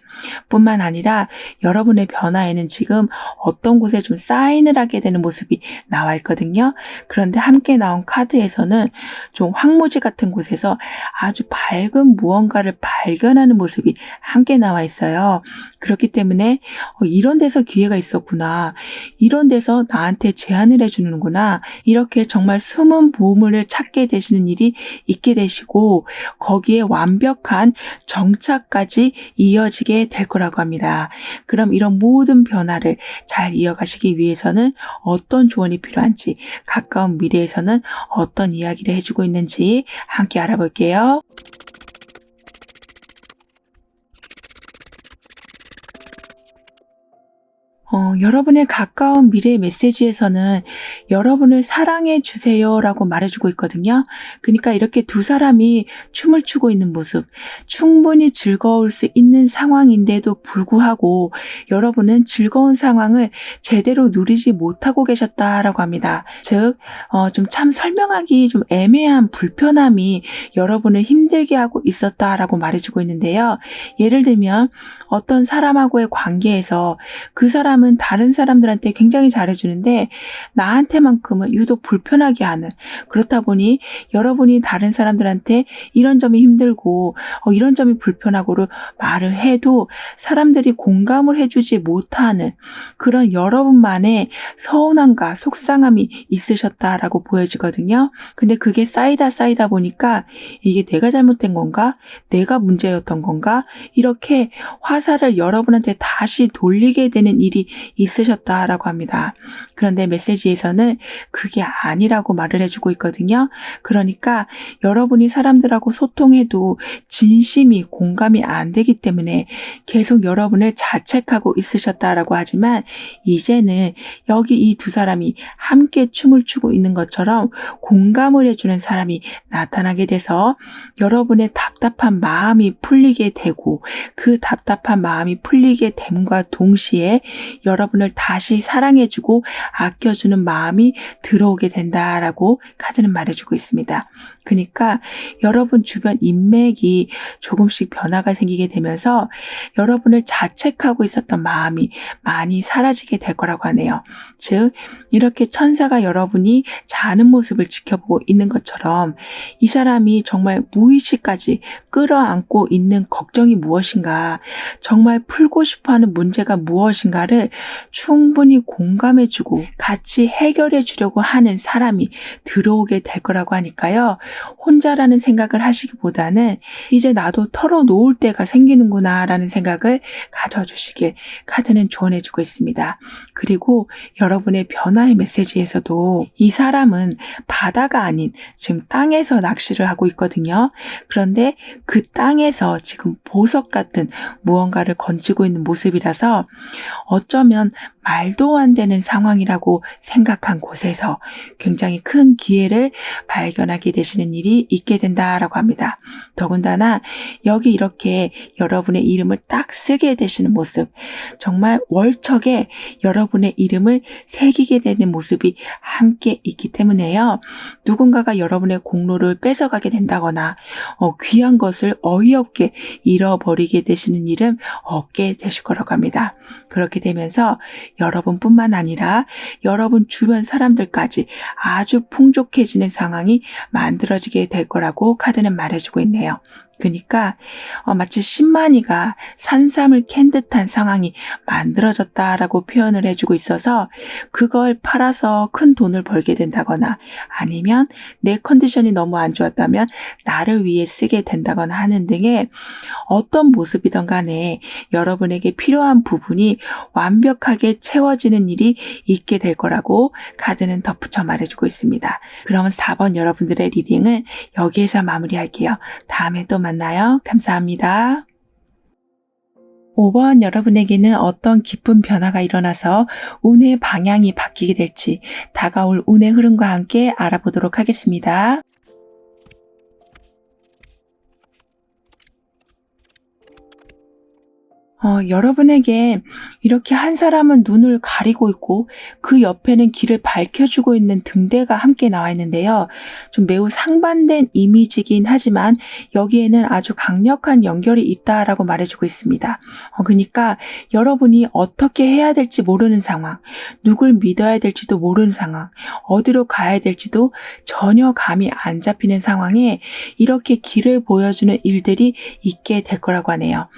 뿐만 아니라 여러분의 변화에는 지금 어떤 곳에 좀 사인을 하게 되는 모습이 나와 있거든요. 그런데 함께 나온 카드에서는 좀 황무지 같은 곳에서 아주 밝은 무언가를 발견하는 모습이 함께 나와 있어요. 그렇기 때문에 이런 데서 기회가 있었구나. 이런 데서 나한테 제안을 해주는구나. 이렇게 정말 숨은 보물을 찾게 되시는 일이 있게 되시고 거기에 완벽한 정착까지 이어지게 될 거라고 합니다. 그럼 이런 모든 변화를 잘 이어가시기 위해서는 어떤 조언이 필요한지, 가까운 미래에서는 어떤 이야기를 해주고 있는지 함께 알아볼게요. 여러분의 가까운 미래 메시지에서는 여러분을 사랑해 주세요라고 말해주고 있거든요. 그러니까 이렇게 두 사람이 춤을 추고 있는 모습, 충분히 즐거울 수 있는 상황인데도 불구하고 여러분은 즐거운 상황을 제대로 누리지 못하고 계셨다라고 합니다. 즉, 좀 참 설명하기 좀 애매한 불편함이 여러분을 힘들게 하고 있었다라고 말해주고 있는데요. 예를 들면 어떤 사람하고의 관계에서 그 사람은 다른 사람들한테 굉장히 잘해주는데 나한테만큼은 유독 불편하게 하는, 그렇다 보니 여러분이 다른 사람들한테 이런 점이 힘들고 이런 점이 불편하고를 말을 해도 사람들이 공감을 해주지 못하는 그런 여러분만의 서운함과 속상함이 있으셨다라고 보여지거든요. 근데 그게 쌓이다 보니까 이게 내가 잘못된 건가? 내가 문제였던 건가? 이렇게 화살을 여러분한테 다시 돌리게 되는 일이 있으셨다라고 합니다. 그런데 메시지에서는 그게 아니라고 말을 해주고 있거든요. 그러니까 여러분이 사람들하고 소통해도 진심이 공감이 안 되기 때문에 계속 여러분을 자책하고 있으셨다라고 하지만 이제는 여기 이 두 사람이 함께 춤을 추고 있는 것처럼 공감을 해주는 사람이 나타나게 돼서 여러분의 답답한 마음이 풀리게 되고 그 답답한 마음이 풀리게 됨과 동시에 여러분을 다시 사랑해주고 아껴주는 마음이 들어오게 된다라고 카드는 말해주고 있습니다. 그러니까 여러분 주변 인맥이 조금씩 변화가 생기게 되면서 여러분을 자책하고 있었던 마음이 많이 사라지게 될 거라고 하네요. 즉 이렇게 천사가 여러분이 자는 모습을 지켜보고 있는 것처럼 이 사람이 정말 무의식까지 끌어안고 있는 걱정이 무엇인가, 정말 풀고 싶어하는 문제가 무엇인가를 충분히 공감해주고 같이 해결해 주려고 하는 사람이 들어오게 될 거라고 하니까요. 혼자라는 생각을 하시기보다는 이제 나도 털어놓을 때가 생기는구나 라는 생각을 가져주시길 카드는 조언해주고 있습니다. 그리고 여러분의 변화의 메시지에서도 이 사람은 바다가 아닌 지금 땅에서 낚시를 하고 있거든요. 그런데 그 땅에서 지금 보석 같은 무언가를 건지고 있는 모습이라서 어쩌면 말도 안 되는 상황이라고 생각한 곳에서 굉장히 큰 기회를 발견하게 되시는 일이 있게 된다라고 합니다. 더군다나 여기 이렇게 여러분의 이름을 딱 쓰게 되시는 모습, 정말 월척에 여러분의 이름을 새기게 되는 모습이 함께 있기 때문에요. 누군가가 여러분의 공로를 뺏어가게 된다거나 귀한 것을 어이없게 잃어버리게 되시는 일은 없게 되실 거라고 합니다. 그렇게 되면서 여러분뿐만 아니라 여러분 주변 사람들까지 아주 풍족해지는 상황이 만들어지게 될 거라고 카드는 말해주고 있네요. 그러니까 마치 신만이가 산삼을 캔 듯한 상황이 만들어졌다라고 표현을 해주고 있어서 그걸 팔아서 큰 돈을 벌게 된다거나 아니면 내 컨디션이 너무 안 좋았다면 나를 위해 쓰게 된다거나 하는 등의 어떤 모습이든 간에 여러분에게 필요한 부분이 완벽하게 채워지는 일이 있게 될 거라고 카드는 덧붙여 말해주고 있습니다. 그러면 4번 여러분들의 리딩을 여기에서 마무리할게요. 다음에 또 만나요. 감사합니다. 5번 여러분에게는 어떤 기쁜 변화가 일어나서 운의 방향이 바뀌게 될지 다가올 운의 흐름과 함께 알아보도록 하겠습니다. 여러분에게 이렇게 한 사람은 눈을 가리고 있고 그 옆에는 길을 밝혀주고 있는 등대가 함께 나와 있는데요. 좀 매우 상반된 이미지긴 하지만 여기에는 아주 강력한 연결이 있다라고 말해주고 있습니다. 그러니까 여러분이 어떻게 해야 될지 모르는 상황, 누굴 믿어야 될지도 모르는 상황, 어디로 가야 될지도 전혀 감이 안 잡히는 상황에 이렇게 길을 보여주는 일들이 있게 될 거라고 하네요.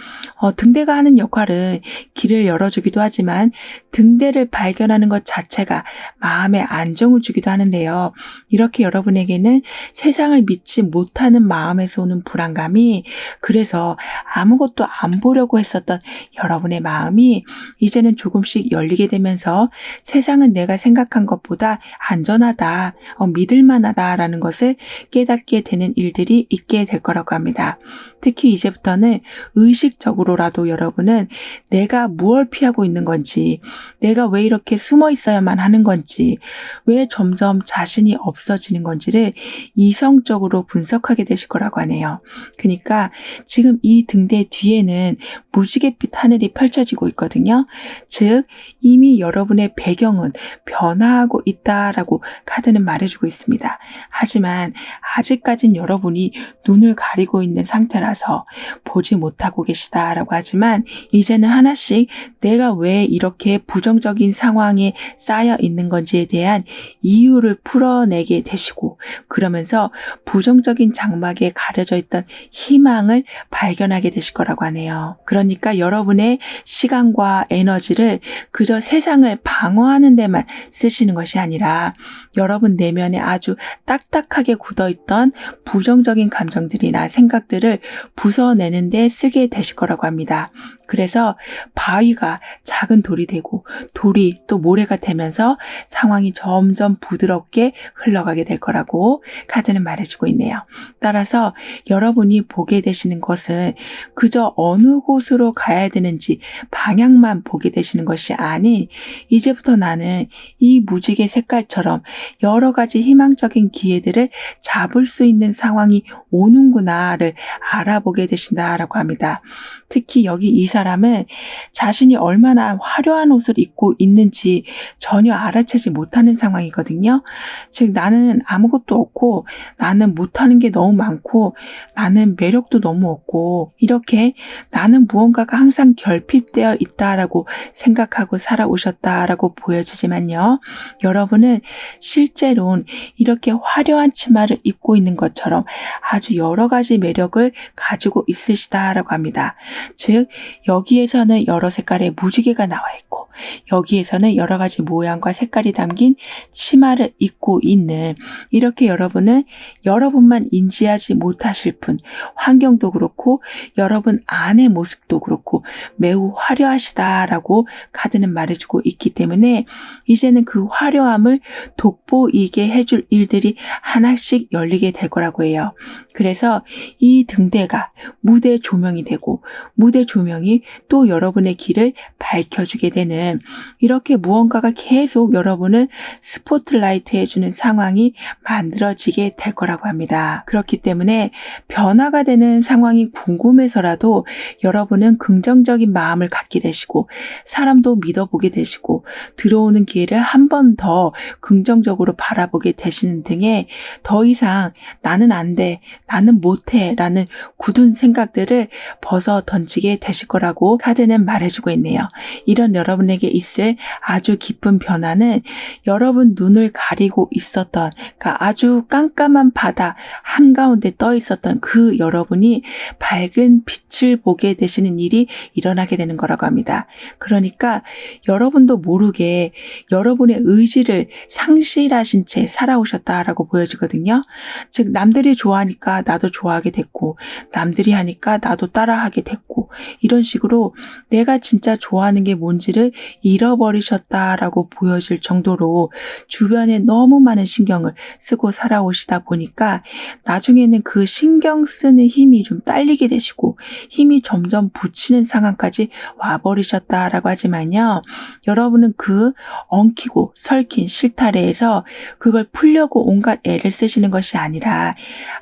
등대가 하는 역할은 길을 열어주기도 하지만 등대를 발견하는 것 자체가 마음에 안정을 주기도 하는데요. 이렇게 여러분에게는 세상을 믿지 못하는 마음에서 오는 불안감이, 그래서 아무것도 안 보려고 했었던 여러분의 마음이 이제는 조금씩 열리게 되면서 세상은 내가 생각한 것보다 안전하다, 믿을만하다라는 것을 깨닫게 되는 일들이 있게 될 거라고 합니다. 특히 이제부터는 의식적으로라도 여러분은 내가 무엇을 피하고 있는 건지, 내가 왜 이렇게 숨어 있어야만 하는 건지, 왜 점점 자신이 없어지는 건지를 이성적으로 분석하게 되실 거라고 하네요. 그러니까 지금 이 등대 뒤에는 무지갯빛 하늘이 펼쳐지고 있거든요. 즉 이미 여러분의 배경은 변화하고 있다라고 카드는 말해주고 있습니다. 하지만 아직까진 여러분이 눈을 가리고 있는 상태라서 보지 못하고 계시다라고 하지만, 이제는 하나씩 내가 왜 이렇게 부정적인 상황에 쌓여 있는 건지에 대한 이유를 풀어내게 되시고, 그러면서 부정적인 장막에 가려져 있던 희망을 발견하게 되실 거라고 하네요. 그러니까 여러분의 시간과 에너지를 그저 세상을 방어하는 데만 쓰시는 것이 아니라 여러분 내면에 아주 딱딱하게 굳어있던 부정적인 감정들이나 생각들을 부숴내는 데 쓰게 되실 거라고 합니다. 그래서 바위가 작은 돌이 되고 돌이 또 모래가 되면서 상황이 점점 부드럽게 흘러가게 될 거라고 카드는 말해주고 있네요. 따라서 여러분이 보게 되시는 것은 그저 어느 곳으로 가야 되는지 방향만 보게 되시는 것이 아닌, 이제부터 나는 이 무지개 색깔처럼 여러 가지 희망적인 기회들을 잡을 수 있는 상황이 오는구나를 알아보게 되신다라고 합니다. 특히 여기 이 사람은 자신이 얼마나 화려한 옷을 입고 있는지 전혀 알아채지 못하는 상황이거든요. 즉 나는 아무것도 없고, 나는 못하는 게 너무 많고, 나는 매력도 너무 없고, 이렇게 나는 무언가가 항상 결핍되어 있다라고 생각하고 살아오셨다라고 보여지지만요. 여러분은 실제로는 이렇게 화려한 치마를 입고 있는 것처럼 아주 여러 가지 매력을 가지고 있으시다라고 합니다. 즉 여기에서는 여러 색깔의 무지개가 나와 있고, 여기에서는 여러 가지 모양과 색깔이 담긴 치마를 입고 있는, 이렇게 여러분은 여러분만 인지하지 못하실 뿐 환경도 그렇고 여러분 안의 모습도 그렇고 매우 화려하시다라고 카드는 말해주고 있기 때문에, 이제는 그 화려함을 돋보이게 해줄 일들이 하나씩 열리게 될 거라고 해요. 그래서 이 등대가 무대 조명이 되고, 무대 조명이 또 여러분의 길을 밝혀주게 되는, 이렇게 무언가가 계속 여러분을 스포트라이트 해주는 상황이 만들어지게 될 거라고 합니다. 그렇기 때문에 변화가 되는 상황이 궁금해서라도 여러분은 긍정적인 마음을 갖게 되시고, 사람도 믿어보게 되시고, 들어오는 기회를 한 번 더 긍정적으로 바라보게 되시는 등의, 더 이상 나는 안 돼, 나는 못해 라는 굳은 생각들을 벗어 던지게 되실 거라고 카드는 말해주고 있네요. 이런 여러분에게 있을 아주 깊은 변화는 여러분 눈을 가리고 있었던, 그러니까 아주 깜깜한 바다 한가운데 떠 있었던 그 여러분이 밝은 빛을 보게 되시는 일이 일어나게 되는 거라고 합니다. 그러니까 여러분도 모르게 여러분의 의지를 상실하신 채 살아오셨다라고 보여지거든요. 즉 남들이 좋아하니까 나도 좋아하게 됐고, 남들이 하니까 나도 따라하게 됐고, 이런 식으로 내가 진짜 좋아하는 게 뭔지를 잃어버리셨다라고 보여질 정도로 주변에 너무 많은 신경을 쓰고 살아오시다 보니까 나중에는 그 신경 쓰는 힘이 좀 딸리게 되시고 힘이 점점 붙이는 상황까지 와버리셨다라고 하지만요. 여러분은 그 엉키고 설킨 실타래에서 그걸 풀려고 온갖 애를 쓰시는 것이 아니라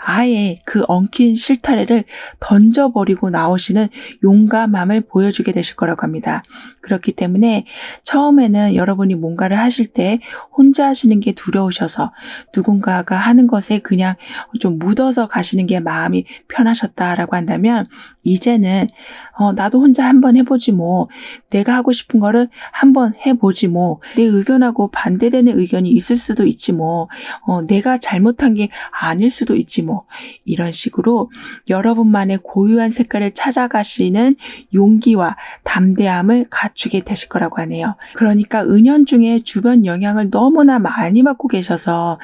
아예 그 엉킨 실타래를 던져버리고 나오시는 용감함을 보여주게 되실 거라고 합니다. 그렇기 때문에 처음에는 여러분이 뭔가를 하실 때 혼자 하시는 게 두려우셔서 누군가가 하는 것에 그냥 좀 묻어서 가시는 게 마음이 편하셨다라고 한다면, 이제는 나도 혼자 한번 해보지 뭐, 내가 하고 싶은 거를 한번 해보지 뭐, 내 의견하고 반대되는 의견이 있을 수도 있지 뭐, 내가 잘못한 게 아닐 수도 있지 뭐, 이런 식으로 여러분만의 고유한 색깔을 찾아가시는 용기와 담대함을 갖추게 되실 거라고 하네요. 그러니까 은연중에 주변 영향을 너무나 많이 받고 계셔서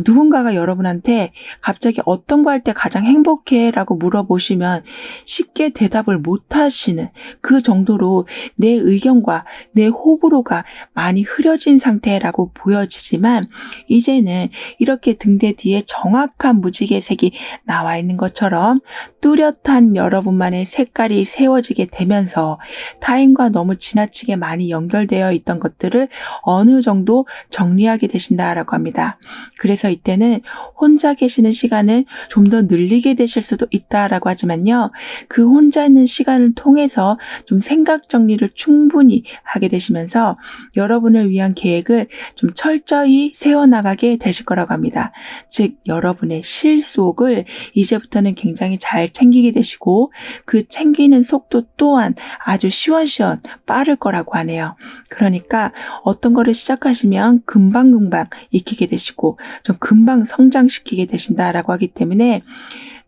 누군가가 여러분한테 갑자기 어떤 거 할 때 가장 행복해? 라고 물어보시면 쉽게 대답을 못 하시는 그 정도로 내 의견과 내 호불호가 많이 흐려진 상태라고 보여지지만 이제는 이렇게 등대 뒤에 정확한 무지개 색이 나와 있는 것처럼 뚜렷한 여러분만의 색깔이 세워지게 되면서 타인과 너무 지나치게 많이 연결되어 있던 것들을 어느 정도 정리하게 되신다라고 합니다. 그래서 이때는 혼자 계시는 시간을 좀 더 늘리게 되실 수도 있다라고 하지만요. 그 혼자 있는 시간을 통해서 좀 생각 정리를 충분히 하게 되시면서 여러분을 위한 계획을 좀 철저히 세워나가게 되실 거라고 합니다. 즉 여러분의 실속을 이제부터는 굉장히 잘 챙기게 되시고 그 챙기는 속도 또한 아주 시원시원 빠를 거라고 하네요. 그러니까 어떤 거를 시작하시면 금방금방 익히게 되시고 좀 금방 성장시키게 되신다라고 하기 때문에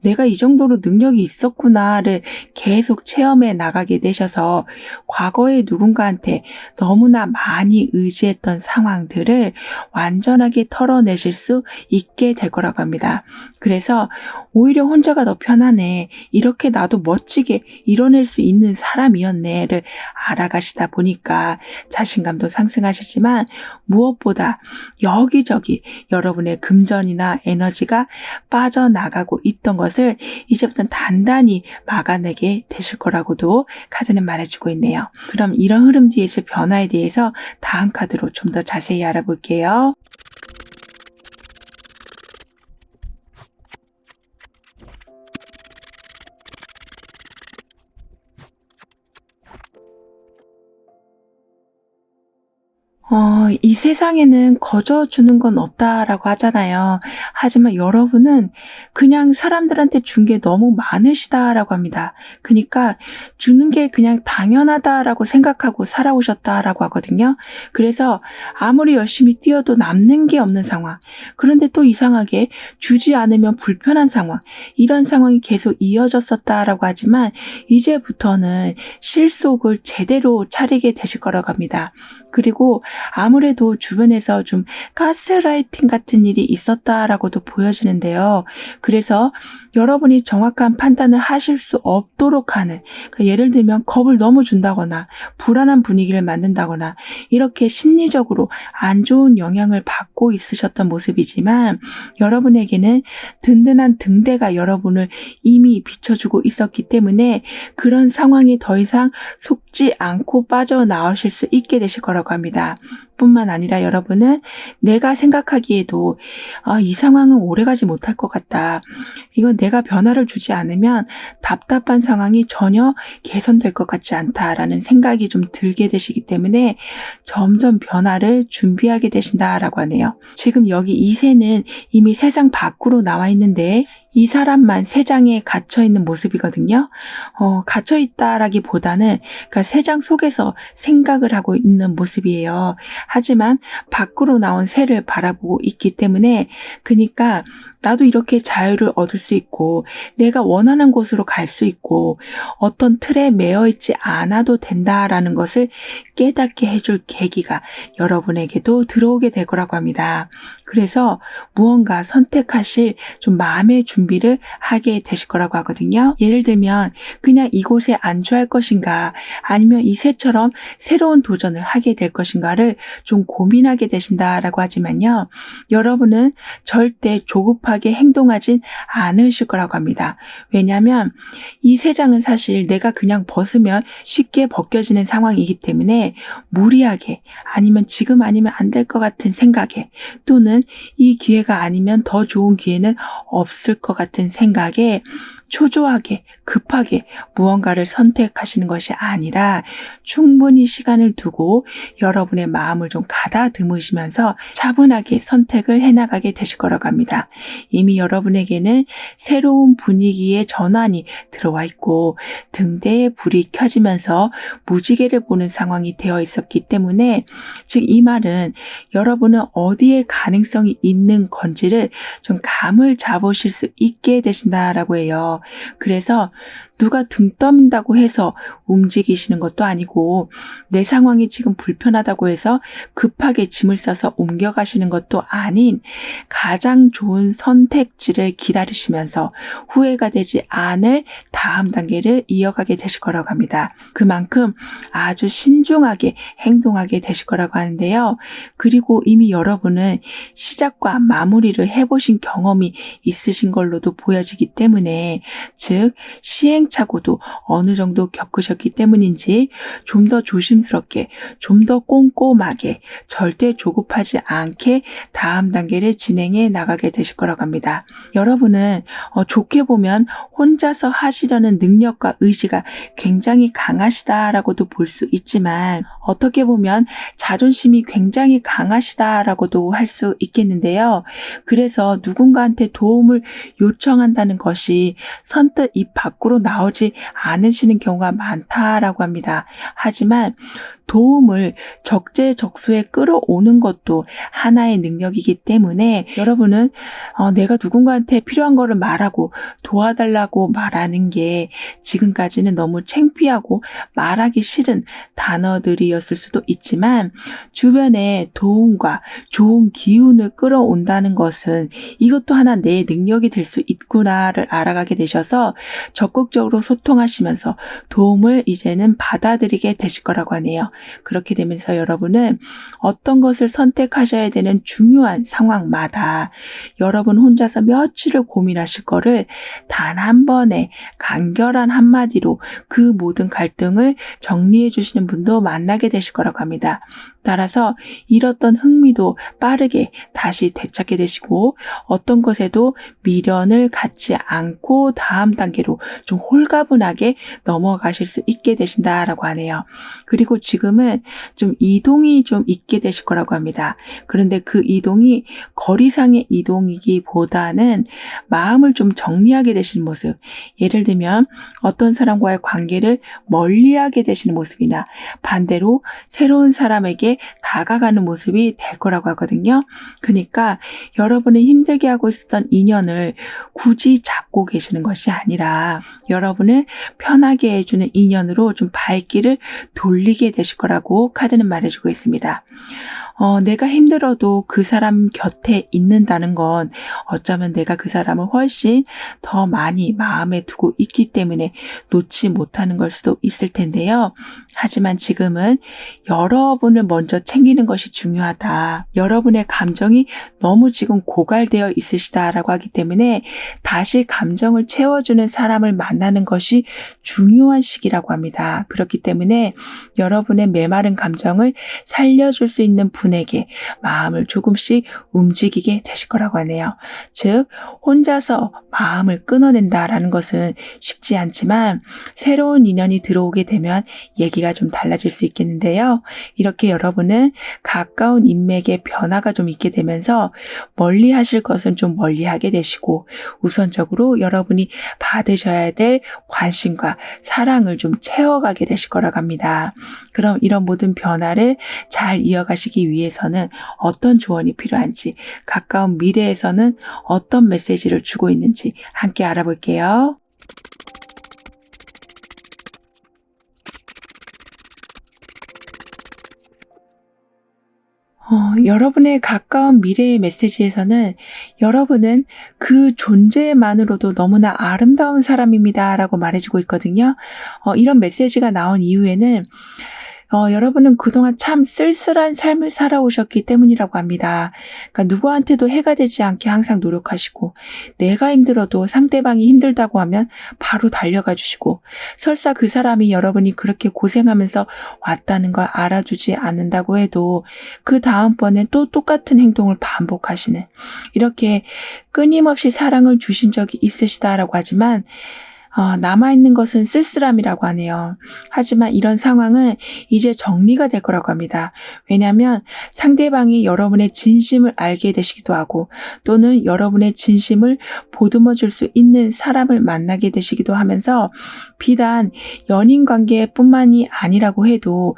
내가 이 정도로 능력이 있었구나를 계속 체험해 나가게 되셔서 과거에 누군가한테 너무나 많이 의지했던 상황들을 완전하게 털어내실 수 있게 될 거라고 합니다. 그래서 오히려 혼자가 더 편하네. 이렇게 나도 멋지게 이뤄낼 수 있는 사람이었네를 알아가시다 보니까 자신감도 상승하시지만 무엇보다 여기저기 여러분의 금전이나 에너지가 빠져나가고 있던 것을 이제부터는 단단히 막아내게 되실 거라고도 카드는 말해주고 있네요. 그럼 이런 흐름 뒤에 있을 변화에 대해서 다음 카드로 좀 더 자세히 알아볼게요. 이 세상에는 거저주는 건 없다라고 하잖아요. 하지만 여러분은 그냥 사람들한테 준 게 너무 많으시다라고 합니다. 그러니까 주는 게 그냥 당연하다라고 생각하고 살아오셨다라고 하거든요. 그래서 아무리 열심히 뛰어도 남는 게 없는 상황. 그런데 또 이상하게 주지 않으면 불편한 상황. 이런 상황이 계속 이어졌었다라고 하지만 이제부터는 실속을 제대로 차리게 되실 거라고 합니다. 그리고 아무래도 주변에서 좀 가스라이팅 같은 일이 있었다라고도 보여지는데요. 그래서 여러분이 정확한 판단을 하실 수 없도록 하는, 그러니까 예를 들면 겁을 너무 준다거나 불안한 분위기를 만든다거나 이렇게 심리적으로 안 좋은 영향을 받고 있으셨던 모습이지만 여러분에게는 든든한 등대가 여러분을 이미 비춰주고 있었기 때문에 그런 상황이 더 이상 속지 않고 빠져나오실 수 있게 되실 거라고 합니다. 뿐만 아니라 여러분은 내가 생각하기에도 이 상황은 오래가지 못할 것 같다. 이건 내가 변화를 주지 않으면 답답한 상황이 전혀 개선될 것 같지 않다라는 생각이 좀 들게 되시기 때문에 점점 변화를 준비하게 되신다라고 하네요. 지금 여기 이 새는 이미 세상 밖으로 나와 있는데 이 사람만 세장에 갇혀있는 모습이거든요. 갇혀있다라기보다는 그러니까 세장 속에서 생각을 하고 있는 모습이에요. 하지만 밖으로 나온 새를 바라보고 있기 때문에 그러니까 나도 이렇게 자유를 얻을 수 있고 내가 원하는 곳으로 갈 수 있고 어떤 틀에 매여 있지 않아도 된다라는 것을 깨닫게 해줄 계기가 여러분에게도 들어오게 될 거라고 합니다. 그래서 무언가 선택하실 좀 마음의 준비를 하게 되실 거라고 하거든요. 예를 들면 그냥 이곳에 안주할 것인가 아니면 이 새처럼 새로운 도전을 하게 될 것인가를 좀 고민하게 되신다라고 하지만요. 여러분은 절대 조급하게 행동하진 않으실 거라고 합니다. 왜냐하면 이 새장은 사실 내가 그냥 벗으면 쉽게 벗겨지는 상황이기 때문에 무리하게 아니면 지금 아니면 안 될 것 같은 생각에 또는 이 기회가 아니면 더 좋은 기회는 없을 것 같은 생각에 초조하게 급하게 무언가를 선택하시는 것이 아니라 충분히 시간을 두고 여러분의 마음을 좀 가다듬으시면서 차분하게 선택을 해나가게 되실 거라고 합니다. 이미 여러분에게는 새로운 분위기의 전환이 들어와 있고 등대에 불이 켜지면서 무지개를 보는 상황이 되어 있었기 때문에 즉 이 말은 여러분은 어디에 가능성이 있는 건지를 좀 감을 잡으실 수 있게 되신다라고 해요. 그래서 누가 등 떠민다고 해서 움직이시는 것도 아니고 내 상황이 지금 불편하다고 해서 급하게 짐을 싸서 옮겨가시는 것도 아닌 가장 좋은 선택지를 기다리시면서 후회가 되지 않을 다음 단계를 이어가게 되실 거라고 합니다. 그만큼 아주 신중하게 행동하게 되실 거라고 하는데요. 그리고 이미 여러분은 시작과 마무리를 해보신 경험이 있으신 걸로도 보여지기 때문에, 즉 시행착오도 어느 정도 겪으셨기 때문인지 좀 더 조심스럽게, 좀 더 꼼꼼하게, 절대 조급하지 않게 다음 단계를 진행해 나가게 되실 거라고 합니다. 여러분은 좋게 보면 혼자서 하시려는 능력과 의지가 굉장히 강하시다라고도 볼 수 있지만, 어떻게 보면 자존심이 굉장히 강하시다라고도 할 수 있겠는데요. 그래서 누군가한테 도움을 요청한다는 것이 선뜻 입 밖으로 나오지 않으시는 경우가 많다라고 합니다. 하지만 도움을 적재적소에 끌어오는 것도 하나의 능력이기 때문에, 여러분은 내가 누군가한테 필요한 거를 말하고 도와달라고 말하는 게 지금까지는 너무 창피하고 말하기 싫은 단어들이었을 수도 있지만, 주변에 도움과 좋은 기운을 끌어온다는 것은 이것도 하나 내 능력이 될 수 있구나를 알아가게 되셔서 적극적으로 소통하시면서 도움을 이제는 받아들이게 되실 거라고 하네요. 그렇게 되면서 여러분은 어떤 것을 선택하셔야 되는 중요한 상황마다 여러분 혼자서 며칠을 고민하실 거를 단 한 번에 간결한 한마디로 그 모든 갈등을 정리해 주시는 분도 만나게 되실 거라고 합니다. 따라서 잃었던 흥미도 빠르게 다시 되찾게 되시고, 어떤 것에도 미련을 갖지 않고 다음 단계로 좀 홀가분하게 넘어가실 수 있게 되신다라고 하네요. 그리고 지금은 좀 이동이 좀 있게 되실 거라고 합니다. 그런데 그 이동이 거리상의 이동이기보다는 마음을 좀 정리하게 되시는 모습, 예를 들면 어떤 사람과의 관계를 멀리하게 되시는 모습이나 반대로 새로운 사람에게 다가가는 모습이 될 거라고 하거든요. 그러니까 여러분이 힘들게 하고 있었던 인연을 굳이 잡고 계시는 것이 아니라 여러분을 편하게 해주는 인연으로 좀 발길을 돌리게 되실 거라고 카드는 말해주고 있습니다. 내가 힘들어도 그 사람 곁에 있는다는 건 어쩌면 내가 그 사람을 훨씬 더 많이 마음에 두고 있기 때문에 놓지 못하는 걸 수도 있을 텐데요. 하지만 지금은 여러분을 먼저 챙기는 것이 중요하다. 여러분의 감정이 너무 지금 고갈되어 있으시다라고 하기 때문에 다시 감정을 채워주는 사람을 만나는 것이 중요한 시기라고 합니다. 그렇기 때문에 여러분의 메마른 감정을 살려줄 수 있는 분에게 마음을 조금씩 움직이게 되실 거라고 하네요. 즉 혼자서 마음을 끊어낸다라는 것은 쉽지 않지만 새로운 인연이 들어오게 되면 얘기가 좀 달라질 수 있겠는데요. 이렇게 여러분은 가까운 인맥의 변화가 좀 있게 되면서 멀리 하실 것은 좀 멀리 하게 되시고, 우선적으로 여러분이 받으셔야 될 관심과 사랑을 좀 채워가게 되실 거라고 합니다. 그럼 이런 모든 변화를 잘 이어가시기 위해서는 어떤 조언이 필요한지, 가까운 미래에서는 어떤 메시지를 주고 있는지 함께 알아볼게요. 여러분의 가까운 미래의 메시지에서는 여러분은 그 존재만으로도 너무나 아름다운 사람입니다 라고 말해주고 있거든요. 이런 메시지가 나온 이후에는 여러분은 그동안 참 쓸쓸한 삶을 살아오셨기 때문이라고 합니다. 그러니까 누구한테도 해가 되지 않게 항상 노력하시고, 내가 힘들어도 상대방이 힘들다고 하면 바로 달려가 주시고, 설사 그 사람이 여러분이 그렇게 고생하면서 왔다는 걸 알아주지 않는다고 해도 그 다음번엔 또 똑같은 행동을 반복하시는, 이렇게 끊임없이 사랑을 주신 적이 있으시다라고 하지만 남아있는 것은 쓸쓸함이라고 하네요. 하지만 이런 상황은 이제 정리가 될 거라고 합니다. 왜냐하면 상대방이 여러분의 진심을 알게 되시기도 하고, 또는 여러분의 진심을 보듬어 줄 수 있는 사람을 만나게 되시기도 하면서, 비단 연인 관계뿐만이 아니라고 해도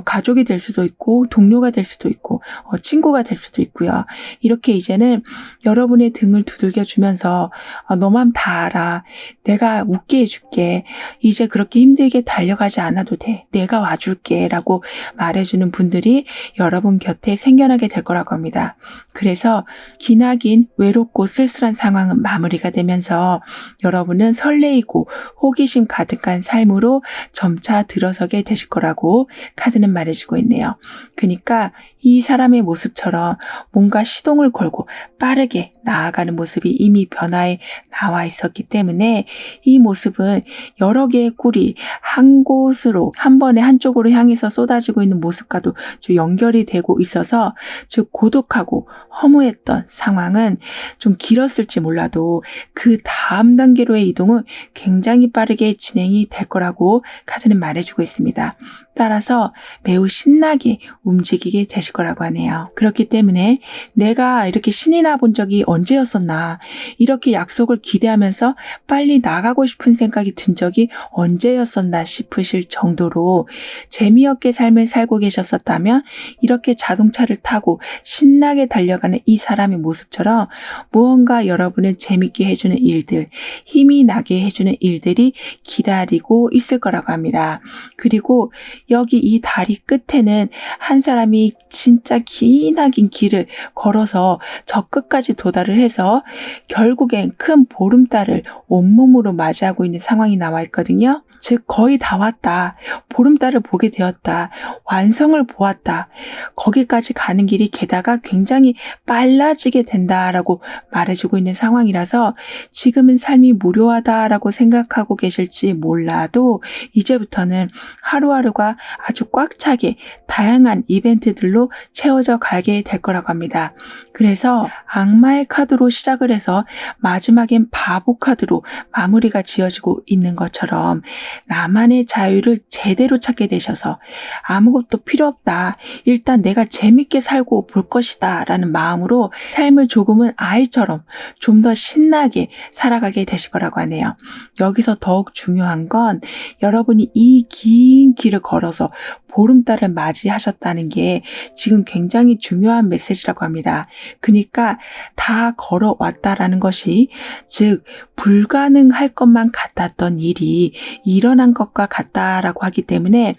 가족이 될 수도 있고, 동료가 될 수도 있고, 친구가 될 수도 있고요. 이렇게 이제는 여러분의 등을 두들겨 주면서 너만 다 알아. 내가 웃게 해줄게. 이제 그렇게 힘들게 달려가지 않아도 돼. 내가 와줄게. 라고 말해주는 분들이 여러분 곁에 생겨나게 될 거라고 합니다. 그래서 기나긴 외롭고 쓸쓸한 상황은 마무리가 되면서 여러분은 설레이고 호기심 가득한 삶으로 점차 들어서게 되실 거라고 카드는 말해주고 있네요. 그러니까 이 사람의 모습처럼 뭔가 시동을 걸고 빠르게 나아가는 모습이 이미 변화에 나와 있었기 때문에 이 모습은 여러 개의 꿀이 한 곳으로 한 번에 한쪽으로 향해서 쏟아지고 있는 모습과도 좀 연결이 되고 있어서 즉 고독하고 허무했던 상황은 좀 길었을지 몰라도 그 다음 단계로의 이동은 굉장히 빠르게 진행이 될 거라고 카드는 말해주고 있습니다. 따라서 매우 신나게 움직이게 되실 거라고 하네요. 그렇기 때문에 내가 이렇게 신이 나 본 적이 언제였었나, 이렇게 약속을 기대하면서 빨리 나가고 싶은 생각이 든 적이 언제였었나 싶으실 정도로 재미없게 삶을 살고 계셨었다면 이렇게 자동차를 타고 신나게 달려가는 이 사람의 모습처럼 무언가 여러분을 재밌게 해주는 일들, 힘이 나게 해주는 일들이 기다리고 있을 거라고 합니다. 그리고 여기 이 다리 끝에는 한 사람이 진짜 기나긴 길을 걸어서 저 끝까지 도달을 해서 결국엔 큰 보름달을 온몸으로 맞이하고 있는 상황이 나와 있거든요. 즉 거의 다 왔다. 보름달을 보게 되었다. 완성을 보았다. 거기까지 가는 길이 게다가 굉장히 빨라지게 된다라고 말해주고 있는 상황이라서 지금은 삶이 무료하다라고 생각하고 계실지 몰라도 이제부터는 하루하루가 아주 꽉 차게 다양한 이벤트들로 채워져 가게 될 거라고 합니다. 그래서 악마의 카드로 시작을 해서 마지막엔 바보 카드로 마무리가 지어지고 있는 것처럼 나만의 자유를 제대로 찾게 되셔서 아무것도 필요 없다. 일단 내가 재밌게 살고 볼 것이다 라는 마음으로 삶을 조금은 아이처럼 좀 더 신나게 살아가게 되실 거라고 하네요. 여기서 더욱 중요한 건 여러분이 이 긴 길을 걸어서 보름달을 맞이하셨다는 게 지금 굉장히 중요한 메시지라고 합니다. 그러니까 다 걸어왔다라는 것이 즉 불가능할 것만 같았던 일이 일어난 것과 같다라고 하기 때문에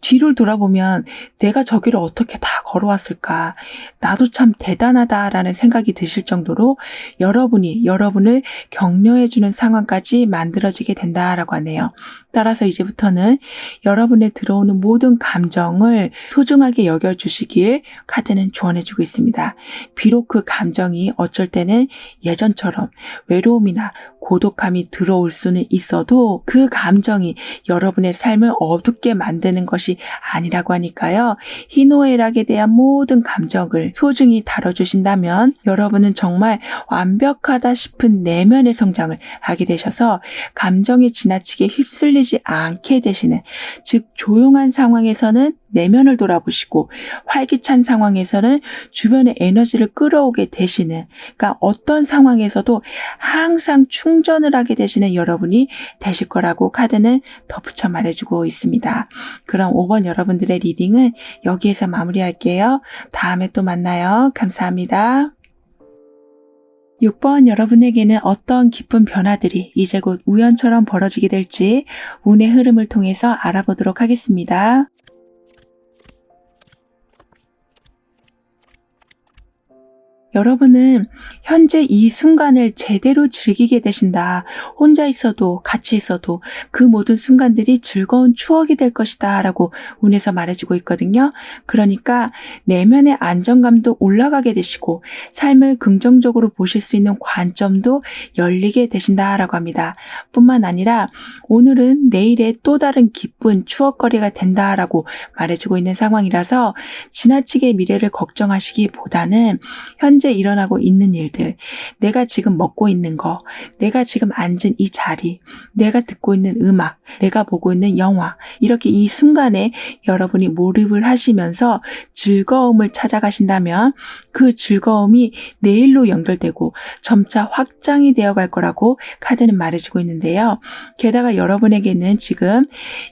뒤를 돌아보면 내가 저기를 어떻게 다 걸어왔을까? 나도 참 대단하다라는 생각이 드실 정도로 여러분이 여러분을 격려해주는 상황까지 만들어지게 된다라고 하네요. 따라서 이제부터는 여러분의 들어오는 모든 감정을 소중하게 여겨주시길 카드는 조언해주고 있습니다. 비록 그 감정이 어쩔 때는 예전처럼 외로움이나 고독함이 들어올 수는 있어도 그 감정이 여러분의 삶을 어둡게 만드는 것이 아니라고 하니까요. 희노애락에 대한 모든 감정을 소중히 다뤄주신다면 여러분은 정말 완벽하다 싶은 내면의 성장을 하게 되셔서 감정에 지나치게 휩쓸리지 않게 되시는, 즉 조용한 상황에서는 내면을 돌아보시고 활기찬 상황에서는 주변의 에너지를 끌어오게 되시는, 그러니까 어떤 상황에서도 항상 충전을 하게 되시는 여러분이 되실 거라고 카드는 덧붙여 말해주고 있습니다. 그럼 5번 여러분들의 리딩은 여기에서 마무리할게요. 다음에 또 만나요. 감사합니다. 6번 여러분에게는 어떤 기쁜 변화들이 이제 곧 우연처럼 벌어지게 될지 운의 흐름을 통해서 알아보도록 하겠습니다. 여러분은 현재 이 순간을 제대로 즐기게 되신다. 혼자 있어도 같이 있어도 그 모든 순간들이 즐거운 추억이 될 것이다 라고 운에서 말해주고 있거든요. 그러니까 내면의 안정감도 올라가게 되시고 삶을 긍정적으로 보실 수 있는 관점도 열리게 되신다라고 합니다. 뿐만 아니라 오늘은 내일의 또 다른 기쁜 추억거리가 된다라고 말해주고 있는 상황이라서 지나치게 미래를 걱정하시기보다는 현재 일어나고 있는 일들, 내가 지금 먹고 있는 거, 내가 지금 앉은 이 자리, 내가 듣고 있는 음악, 내가 보고 있는 영화, 이렇게 이 순간에 여러분이 몰입을 하시면서 즐거움을 찾아가신다면 그 즐거움이 내일로 연결되고 점차 확장이 되어갈 거라고 카드는 말해주고 있는데요. 게다가 여러분에게는 지금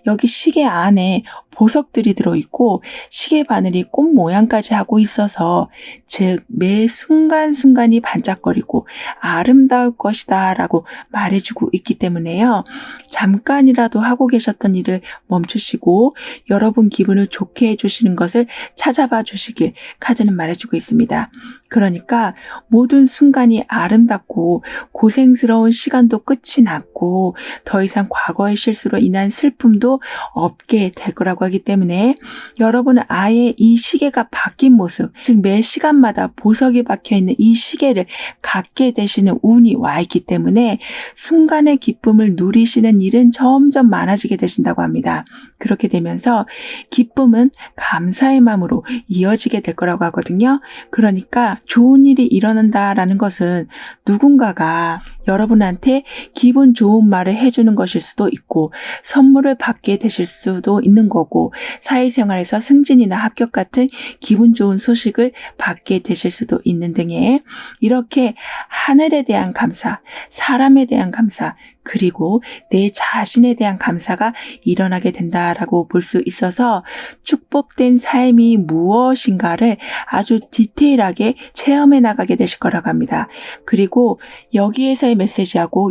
여기 시계 안에 보석들이 들어있고 시계 바늘이 꽃 모양까지 하고 있어서 즉 매 순간순간이 반짝거리고 아름다울 것이다 라고 말해주고 있기 때문에요. 잠깐이라도 하고 계셨던 일을 멈추시고 여러분 기분을 좋게 해주시는 것을 찾아봐 주시길 카드는 말해주고 있습니다. 그러니까 모든 순간이 아름답고 고생스러운 시간도 끝이 났고 더 이상 과거의 실수로 인한 슬픔도 없게 될 거라고 하기 때문에 여러분은 아예 이 시계가 바뀐 모습, 즉 매 시간마다 보석이 박혀있는 이 시계를 갖게 되시는 운이 와 있기 때문에 순간의 기쁨을 누리시는 일은 점점 많아지게 되신다고 합니다. 그렇게 되면서 기쁨은 감사의 마음으로 이어지게 될 거라고 하거든요. 그러니까 좋은 일이 일어난다라는 것은 누군가가 여러분한테 기분 좋은 말을 해주는 것일 수도 있고 선물을 받게 되실 수도 있는 거고 사회생활에서 승진이나 합격 같은 기분 좋은 소식을 받게 되실 수도 있는 등의 이렇게 하늘에 대한 감사, 사람에 대한 감사, 그리고 내 자신에 대한 감사가 일어나게 된다라고 볼 수 있어서 축복된 삶이 무엇인가를 아주 디테일하게 체험해 나가게 되실 거라고 합니다. 그리고 여기에서의 메시지하고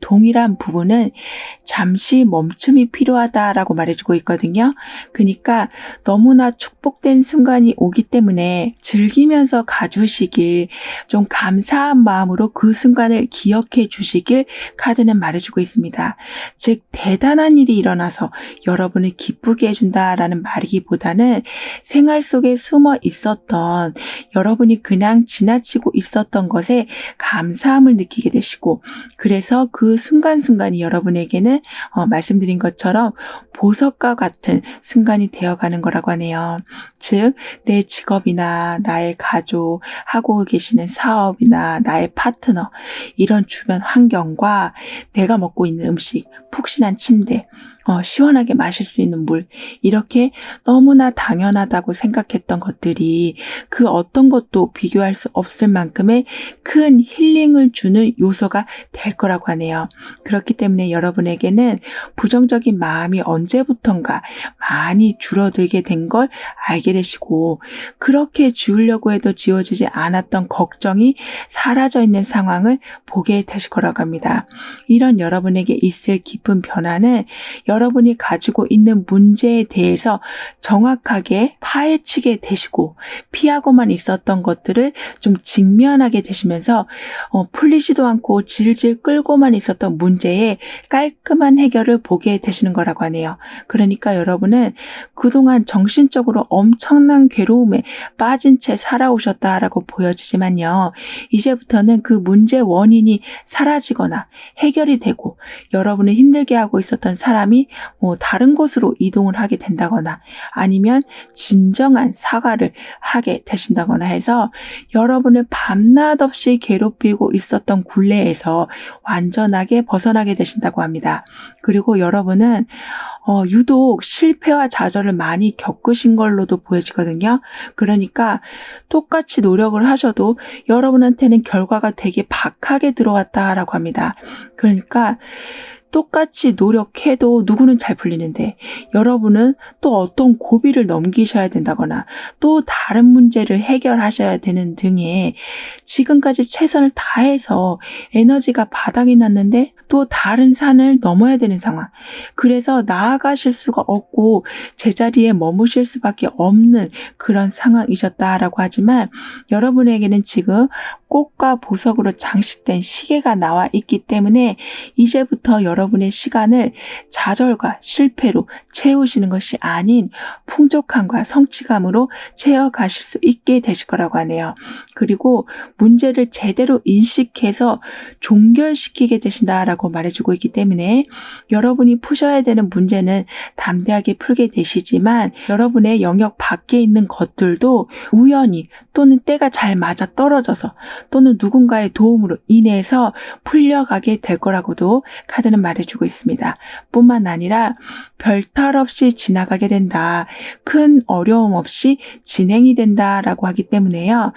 동일한 부분은 잠시 멈춤이 필요하다라고 말해주고 있거든요. 그러니까 너무나 축복된 순간이 오기 때문에 즐기면서 가주시길, 좀 감사한 마음으로 그 순간을 기억해 주시길 카드는 말해주고 있습니다. 즉 대단한 일이 일어나서 여러분을 기쁘게 해준다라는 말이기보다는 생활 속에 숨어 있었던 여러분이 그냥 지나치고 있었던 것에 감사함을 느끼게 되시고 그래서 그 순간순간이 여러분에게는 말씀드린 것처럼 보석과 같은 순간이 되어가는 거라고 하네요. 즉 내 직업이나 나의 가족, 하고 계시는 사업이나 나의 파트너 이런 주변 환경과 내가 먹고 있는 음식, 푹신한 침대, 시원하게 마실 수 있는 물 이렇게 너무나 당연하다고 생각했던 것들이 그 어떤 것도 비교할 수 없을 만큼의 큰 힐링을 주는 요소가 될 거라고 하네요. 그렇기 때문에 여러분에게는 부정적인 마음이 언제부턴가 많이 줄어들게 된 걸 알게 되시고 그렇게 지우려고 해도 지워지지 않았던 걱정이 사라져 있는 상황을 보게 되실 거라고 합니다. 이런 여러분에게 있을 깊은 변화는 여러분이 가지고 있는 문제에 대해서 정확하게 파헤치게 되시고 피하고만 있었던 것들을 좀 직면하게 되시면서 풀리지도 않고 질질 끌고만 있었던 문제에 깔끔한 해결을 보게 되시는 거라고 하네요. 그러니까 여러분은 그동안 정신적으로 엄청난 괴로움에 빠진 채 살아오셨다라고 보여지지만요. 이제부터는 그 문제 원인이 사라지거나 해결이 되고 여러분을 힘들게 하고 있었던 사람이 다른 곳으로 이동을 하게 된다거나 아니면 진정한 사과를 하게 되신다거나 해서 여러분을 밤낮 없이 괴롭히고 있었던 굴레에서 완전하게 벗어나게 되신다고 합니다. 그리고 여러분은 유독 실패와 좌절을 많이 겪으신 걸로도 보여지거든요. 그러니까 똑같이 노력을 하셔도 여러분한테는 결과가 되게 박하게 들어왔다라고 합니다. 그러니까 똑같이 노력해도 누구는 잘 풀리는데 여러분은 또 어떤 고비를 넘기셔야 된다거나 또 다른 문제를 해결하셔야 되는 등의 지금까지 최선을 다해서 에너지가 바닥이 났는데 또 다른 산을 넘어야 되는 상황. 그래서 나아가실 수가 없고 제자리에 머무실 수밖에 없는 그런 상황이셨다라고 하지만 여러분에게는 지금 꽃과 보석으로 장식된 시계가 나와 있기 때문에 이제부터 여러분의 시간을 좌절과 실패로 채우시는 것이 아닌 풍족함과 성취감으로 채워가실 수 있게 되실 거라고 하네요. 그리고 문제를 제대로 인식해서 종결시키게 되신다라고 말해주고 있기 때문에 여러분이 푸셔야 되는 문제는 담대하게 풀게 되시지만 여러분의 영역 밖에 있는 것들도 우연히 또는 때가 잘 맞아 떨어져서 또는 누군가의 도움으로 인해서 풀려가게 될 거라고도 카드는 말해주고 있습니다. 뿐만 아니라 별탈 없이 지나가게 된다. 큰 어려움 없이 진행이 된다라고 하기 때문에요.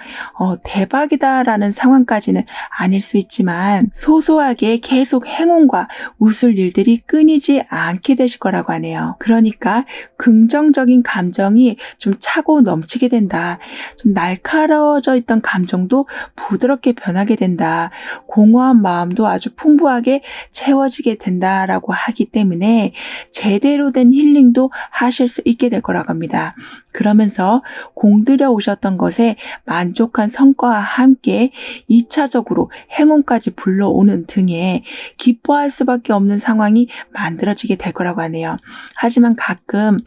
대박이다라는 상황까지는 아닐 수 있지만 소소하게 계속 행운과 웃을 일들이 끊이지 않게 되실 거라고 하네요. 그러니까 긍정적인 감정이 좀 차고 넘치게 된다. 좀 날카로워져 있던 감정도 부드럽게 변하게 된다. 공허한 마음도 아주 풍부하게 채워지게 된다라고 하기 때문에 제대로 된 힐링도 하실 수 있게 될 거라고 합니다. 그러면서 공들여 오셨던 것에 만족한 성과와 함께 2차적으로 행운까지 불러오는 등의 기뻐할 수밖에 없는 상황이 만들어지게 될 거라고 하네요. 하지만 가끔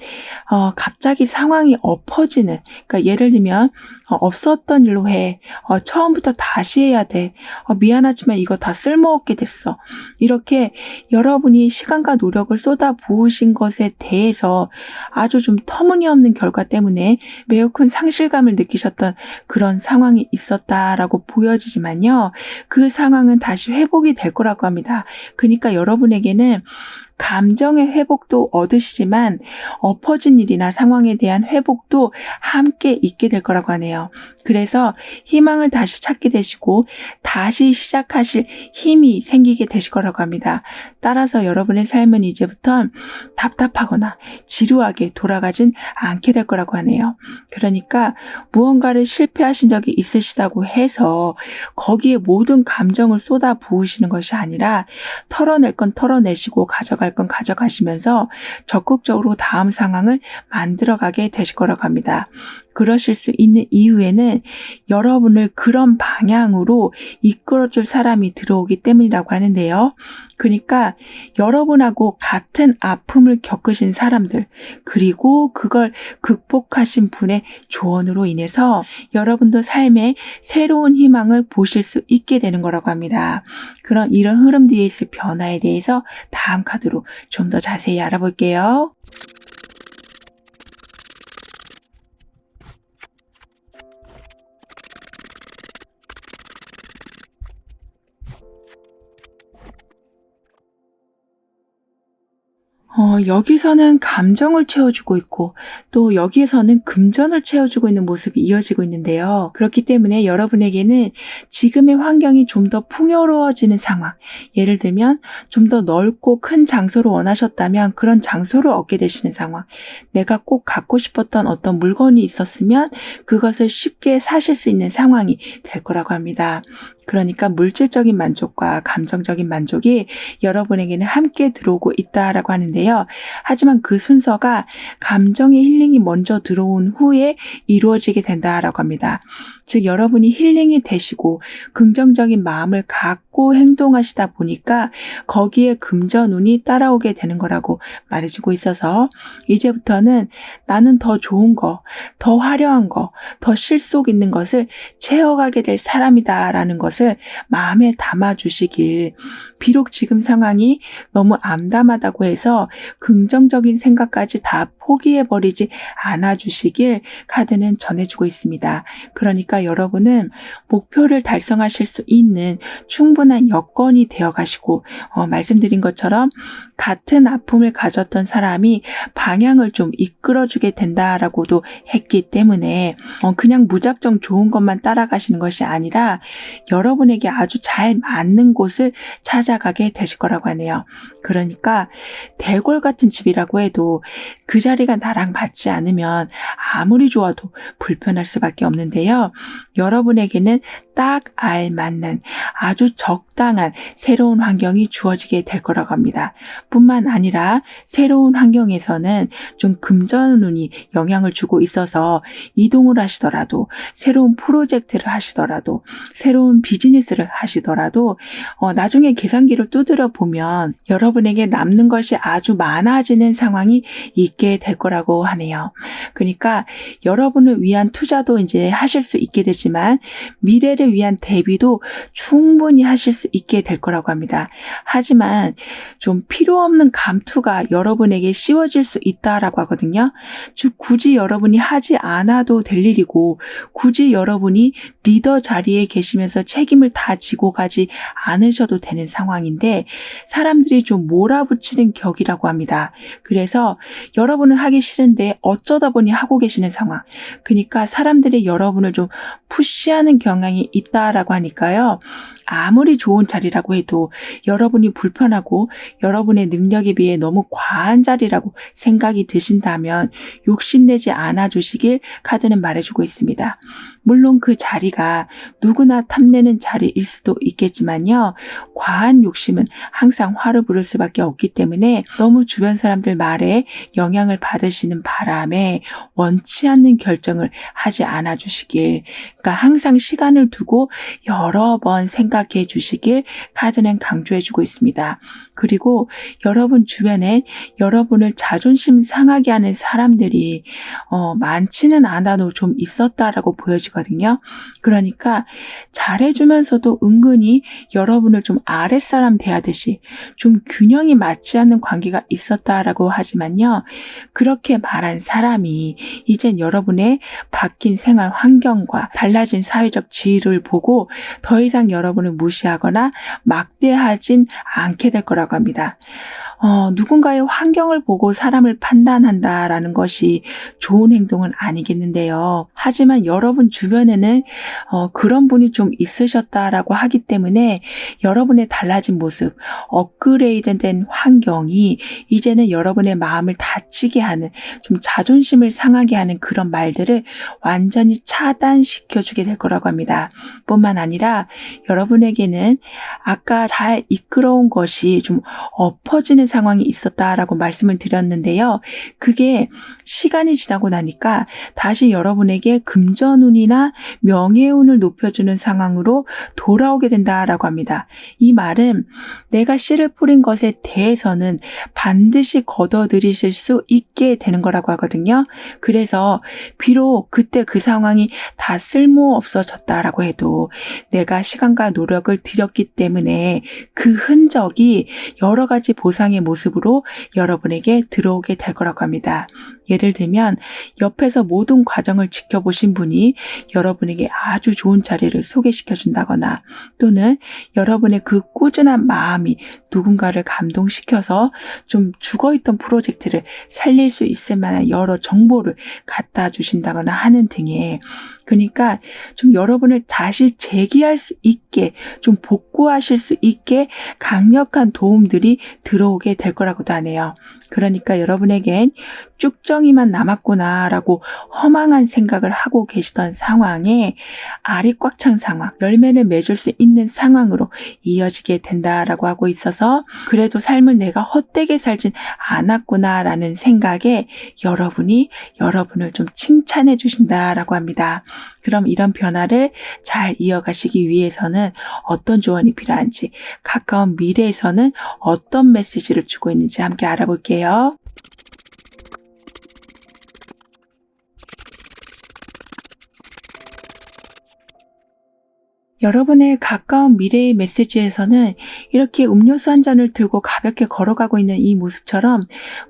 갑자기 상황이 엎어지는, 그러니까 예를 들면 없었던 일로 해. 처음부터 다시 해야 돼. 미안하지만 이거 다 쓸모없게 됐어. 이렇게 여러분이 시간과 노력을 쏟아 부으신 것에 대해서 아주 좀 터무니없는 결과 때문에 매우 큰 상실감을 느끼셨던 그런 상황이 있었다라고 보여지지만요. 그 상황은 다시 회복이 될 거라고 합니다. 그러니까 여러분에게는 감정의 회복도 얻으시지만 엎어진 일이나 상황에 대한 회복도 함께 있게 될 거라고 하네요. 그래서 희망을 다시 찾게 되시고 다시 시작하실 힘이 생기게 되실 거라고 합니다. 따라서 여러분의 삶은 이제부터 답답하거나 지루하게 돌아가진 않게 될 거라고 하네요. 그러니까 무언가를 실패하신 적이 있으시다고 해서 거기에 모든 감정을 쏟아 부으시는 것이 아니라 털어낼 건 털어내시고 가져갈 건 가져가시면서 적극적으로 다음 상황을 만들어가게 되실 거라고 합니다. 그러실 수 있는 이유에는 여러분을 그런 방향으로 이끌어줄 사람이 들어오기 때문이라고 하는데요. 그러니까 여러분하고 같은 아픔을 겪으신 사람들, 그리고 그걸 극복하신 분의 조언으로 인해서 여러분도 삶에 새로운 희망을 보실 수 있게 되는 거라고 합니다. 그런 이런 흐름 뒤에 있을 변화에 대해서 다음 카드로 좀 더 자세히 알아볼게요. 여기서는 감정을 채워주고 있고 또 여기에서는 금전을 채워주고 있는 모습이 이어지고 있는데요. 그렇기 때문에 여러분에게는 지금의 환경이 좀 더 풍요로워지는 상황, 예를 들면 좀 더 넓고 큰 장소를 원하셨다면 그런 장소를 얻게 되시는 상황, 내가 꼭 갖고 싶었던 어떤 물건이 있었으면 그것을 쉽게 사실 수 있는 상황이 될 거라고 합니다. 그러니까 물질적인 만족과 감정적인 만족이 여러분에게는 함께 들어오고 있다라고 하는데요. 하지만 그 순서가 감정의 힐링이 먼저 들어온 후에 이루어지게 된다라고 합니다. 즉 여러분이 힐링이 되시고 긍정적인 마음을 갖고 행동하시다 보니까 거기에 금전운이 따라오게 되는 거라고 말해주고 있어서 이제부터는 나는 더 좋은 거, 더 화려한 거, 더 실속 있는 것을 채워가게 될 사람이다라는 것을 마음에 담아주시길, 비록 지금 상황이 너무 암담하다고 해서 긍정적인 생각까지 다 포기해버리지 않아주시길 카드는 전해주고 있습니다. 그러니까 여러분은 목표를 달성하실 수 있는 충분한 여건이 되어가시고 말씀드린 것처럼 같은 아픔을 가졌던 사람이 방향을 좀 이끌어주게 된다라고도 했기 때문에 그냥 무작정 좋은 것만 따라가시는 것이 아니라 여러분에게 아주 잘 맞는 곳을 찾아가게 되실 거라고 하네요. 그러니까 대골 같은 집이라고 해도 그 자리가 나랑 맞지 않으면 아무리 좋아도 불편할 수밖에 없는데요. 여러분에게는 딱 알맞는 아주 적당한 새로운 환경이 주어지게 될 거라고 합니다. 뿐만 아니라 새로운 환경에서는 좀 금전운이 영향을 주고 있어서 이동을 하시더라도, 새로운 프로젝트를 하시더라도, 새로운 비즈니스를 하시더라도 나중에 계산기를 두드려 보면 여러분에게 남는 것이 아주 많아지는 상황이 있게 될 거라고 하네요. 그러니까 여러분을 위한 투자도 이제 하실 수 있게 있게 되지만 미래를 위한 대비도 충분히 하실 수 있게 될 거라고 합니다. 하지만 좀 필요 없는 감투가 여러분에게 씌워질 수 있다라고 하거든요. 즉 굳이 여러분이 하지 않아도 될 일이고 굳이 여러분이 리더 자리에 계시면서 책임을 다 지고 가지 않으셔도 되는 상황인데 사람들이 좀 몰아붙이는 격이라고 합니다. 그래서 여러분은 하기 싫은데 어쩌다 보니 하고 계시는 상황. 그러니까 사람들이 여러분을 좀 푸시하는 경향이 있다라고 하니까요. 아무리 좋은 자리라고 해도 여러분이 불편하고 여러분의 능력에 비해 너무 과한 자리라고 생각이 드신다면 욕심내지 않아 주시길 카드는 말해주고 있습니다. 물론 그 자리가 누구나 탐내는 자리일 수도 있겠지만요. 과한 욕심은 항상 화를 부를 수밖에 없기 때문에 너무 주변 사람들 말에 영향을 받으시는 바람에 원치 않는 결정을 하지 않아 주시길, 그러니까 항상 시간을 두고 여러 번 생각해 주시길 카드는 강조해 주고 있습니다. 그리고 여러분 주변에 여러분을 자존심 상하게 하는 사람들이 많지는 않아도 좀 있었다라고 보여지거든요. 그러니까 잘해주면서도 은근히 여러분을 좀 아랫사람 대하듯이 좀 균형이 맞지 않는 관계가 있었다라고 하지만요. 그렇게 말한 사람이 이젠 여러분의 바뀐 생활 환경과 달라진 사회적 지위를 보고 더 이상 여러분을 무시하거나 막대하진 않게 될 거라고 합니다. 누군가의 환경을 보고 사람을 판단한다라는 것이 좋은 행동은 아니겠는데요. 하지만 여러분 주변에는 그런 분이 좀 있으셨다라고 하기 때문에 여러분의 달라진 모습, 업그레이드된 환경이 이제는 여러분의 마음을 다치게 하는, 좀 자존심을 상하게 하는 그런 말들을 완전히 차단시켜주게 될 거라고 합니다. 뿐만 아니라 여러분에게는 아까 잘 이끌어온 것이 좀 엎어지는 상황이 있었다라고 말씀을 드렸는데요. 그게 시간이 지나고 나니까 다시 여러분에게 금전운이나 명예운을 높여주는 상황으로 돌아오게 된다라고 합니다. 이 말은 내가 씨를 뿌린 것에 대해서는 반드시 거둬들이실 수 있게 되는 거라고 하거든요. 그래서 비록 그때 그 상황이 다 쓸모없어졌다라고 해도 내가 시간과 노력을 들였기 때문에 그 흔적이 여러 가지 보상의 모습으로 여러분에게 들어오게 될 거라고 합니다. 예를 들면 옆에서 모든 과정을 지켜보신 분이 여러분에게 아주 좋은 자리를 소개시켜 준다거나 또는 여러분의 그 꾸준한 마음이 누군가를 감동시켜서 좀 죽어있던 프로젝트를 살릴 수 있을 만한 여러 정보를 갖다 주신다거나 하는 등의, 그러니까 좀 여러분을 다시 재기할 수 있게, 좀 복구하실 수 있게 강력한 도움들이 들어오게 될 거라고도 하네요. 그러니까 여러분에겐 쭉정이만 남았구나라고 허망한 생각을 하고 계시던 상황에 알이 꽉 찬 상황, 열매를 맺을 수 있는 상황으로 이어지게 된다라고 하고 있어서 그래도 삶을 내가 헛되게 살진 않았구나라는 생각에 여러분이 여러분을 좀 칭찬해 주신다라고 합니다. 그럼 이런 변화를 잘 이어가시기 위해서는 어떤 조언이 필요한지, 가까운 미래에서는 어떤 메시지를 주고 있는지 함께 알아볼게요. 여러분의 가까운 미래의 메시지에서는 이렇게 음료수 한 잔을 들고 가볍게 걸어가고 있는 이 모습처럼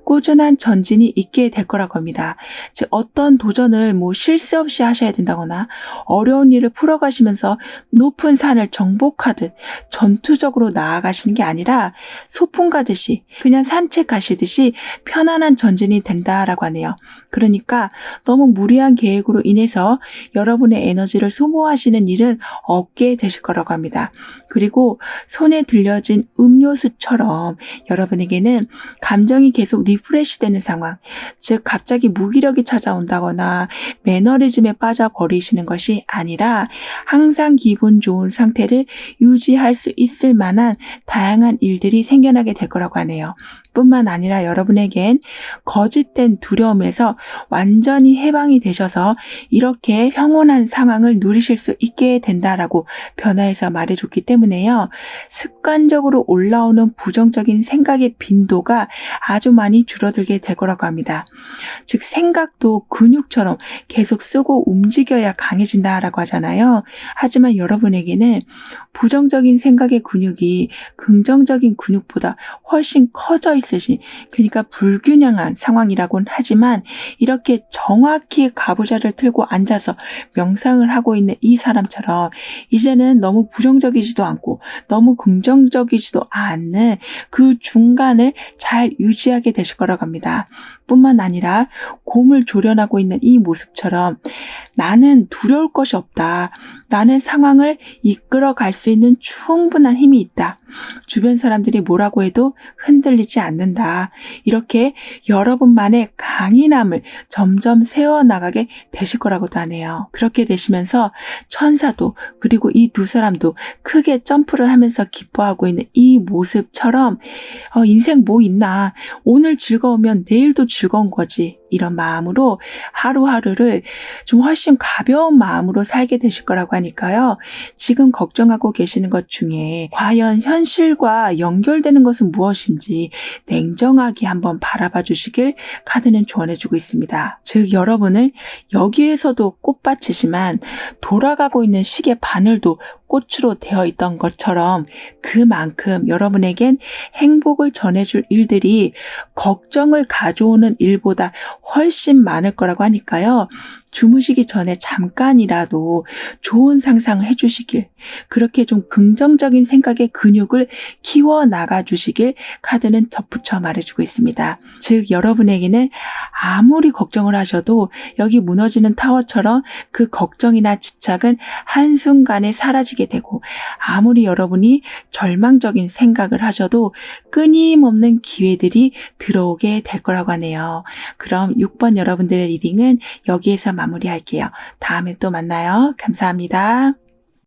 꾸준한 전진이 있게 될 거라고 합니다. 즉 어떤 도전을 쉴 새 없이 하셔야 된다거나 어려운 일을 풀어가시면서 높은 산을 정복하듯 전투적으로 나아가시는 게 아니라 소풍 가듯이 그냥 산책하시듯이 편안한 전진이 된다라고 하네요. 그러니까 너무 무리한 계획으로 인해서 여러분의 에너지를 소모하시는 일은 없게 되실 거라고 합니다. 그리고 손에 들려진 음료수처럼 여러분에게는 감정이 계속 리프레시 되는 상황, 즉 갑자기 무기력이 찾아온다거나 매너리즘에 빠져버리시는 것이 아니라 항상 기분 좋은 상태를 유지할 수 있을 만한 다양한 일들이 생겨나게 될 거라고 하네요. 뿐만 아니라 여러분에겐 거짓된 두려움에서 완전히 해방이 되셔서 이렇게 평온한 상황을 누리실 수 있게 된다라고 변화해서 말해줬기 때문에요. 습관적으로 올라오는 부정적인 생각의 빈도가 아주 많이 줄어들게 될 거라고 합니다. 즉 생각도 근육처럼 계속 쓰고 움직여야 강해진다라고 하잖아요. 하지만 여러분에게는 부정적인 생각의 근육이 긍정적인 근육보다 훨씬 커져 있으신, 그러니까 불균형한 상황이라고는 하지만 이렇게 정확히 가부좌를 틀고 앉아서 명상을 하고 있는 이 사람처럼 이제는 너무 부정적이지도 않고 너무 긍정적이지도 않는 그 중간을 잘 유지하게 되실 거라고 합니다. 뿐만 아니라 곰을 조련하고 있는 이 모습처럼 나는 두려울 것이 없다. 나는 상황을 이끌어 갈 수 있는 충분한 힘이 있다. 주변 사람들이 뭐라고 해도 흔들리지 않는다. 이렇게 여러분만의 강인함을 점점 세워나가게 되실 거라고도 하네요. 그렇게 되시면서 천사도 그리고 이 두 사람도 크게 점프를 하면서 기뻐하고 있는 이 모습처럼 인생 뭐 있나, 오늘 즐거우면 내일도 즐거운 거지, 이런 마음으로 하루하루를 좀 훨씬 가벼운 마음으로 살게 되실 거라고 하니까요. 지금 걱정하고 계시는 것 중에 과연 현실과 연결되는 것은 무엇인지 냉정하게 한번 바라봐 주시길 카드는 조언해주고 있습니다. 즉 여러분은 여기에서도 꽃밭이지만 돌아가고 있는 시계 바늘도 꽃으로 되어 있던 것처럼 그만큼 여러분에겐 행복을 전해줄 일들이 걱정을 가져오는 일보다 훨씬 많을 거라고 하니까요. 주무시기 전에 잠깐이라도 좋은 상상을 해주시길, 그렇게 좀 긍정적인 생각의 근육을 키워나가 주시길 카드는 덧붙여 말해주고 있습니다. 즉 여러분에게는 아무리 걱정을 하셔도 여기 무너지는 타워처럼 그 걱정이나 집착은 한순간에 사라지게 되고, 아무리 여러분이 절망적인 생각을 하셔도 끊임없는 기회들이 들어오게 될 거라고 하네요. 그럼 6번 여러분들의 리딩은 여기에서 마무리할게요. 다음에 또 만나요. 감사합니다.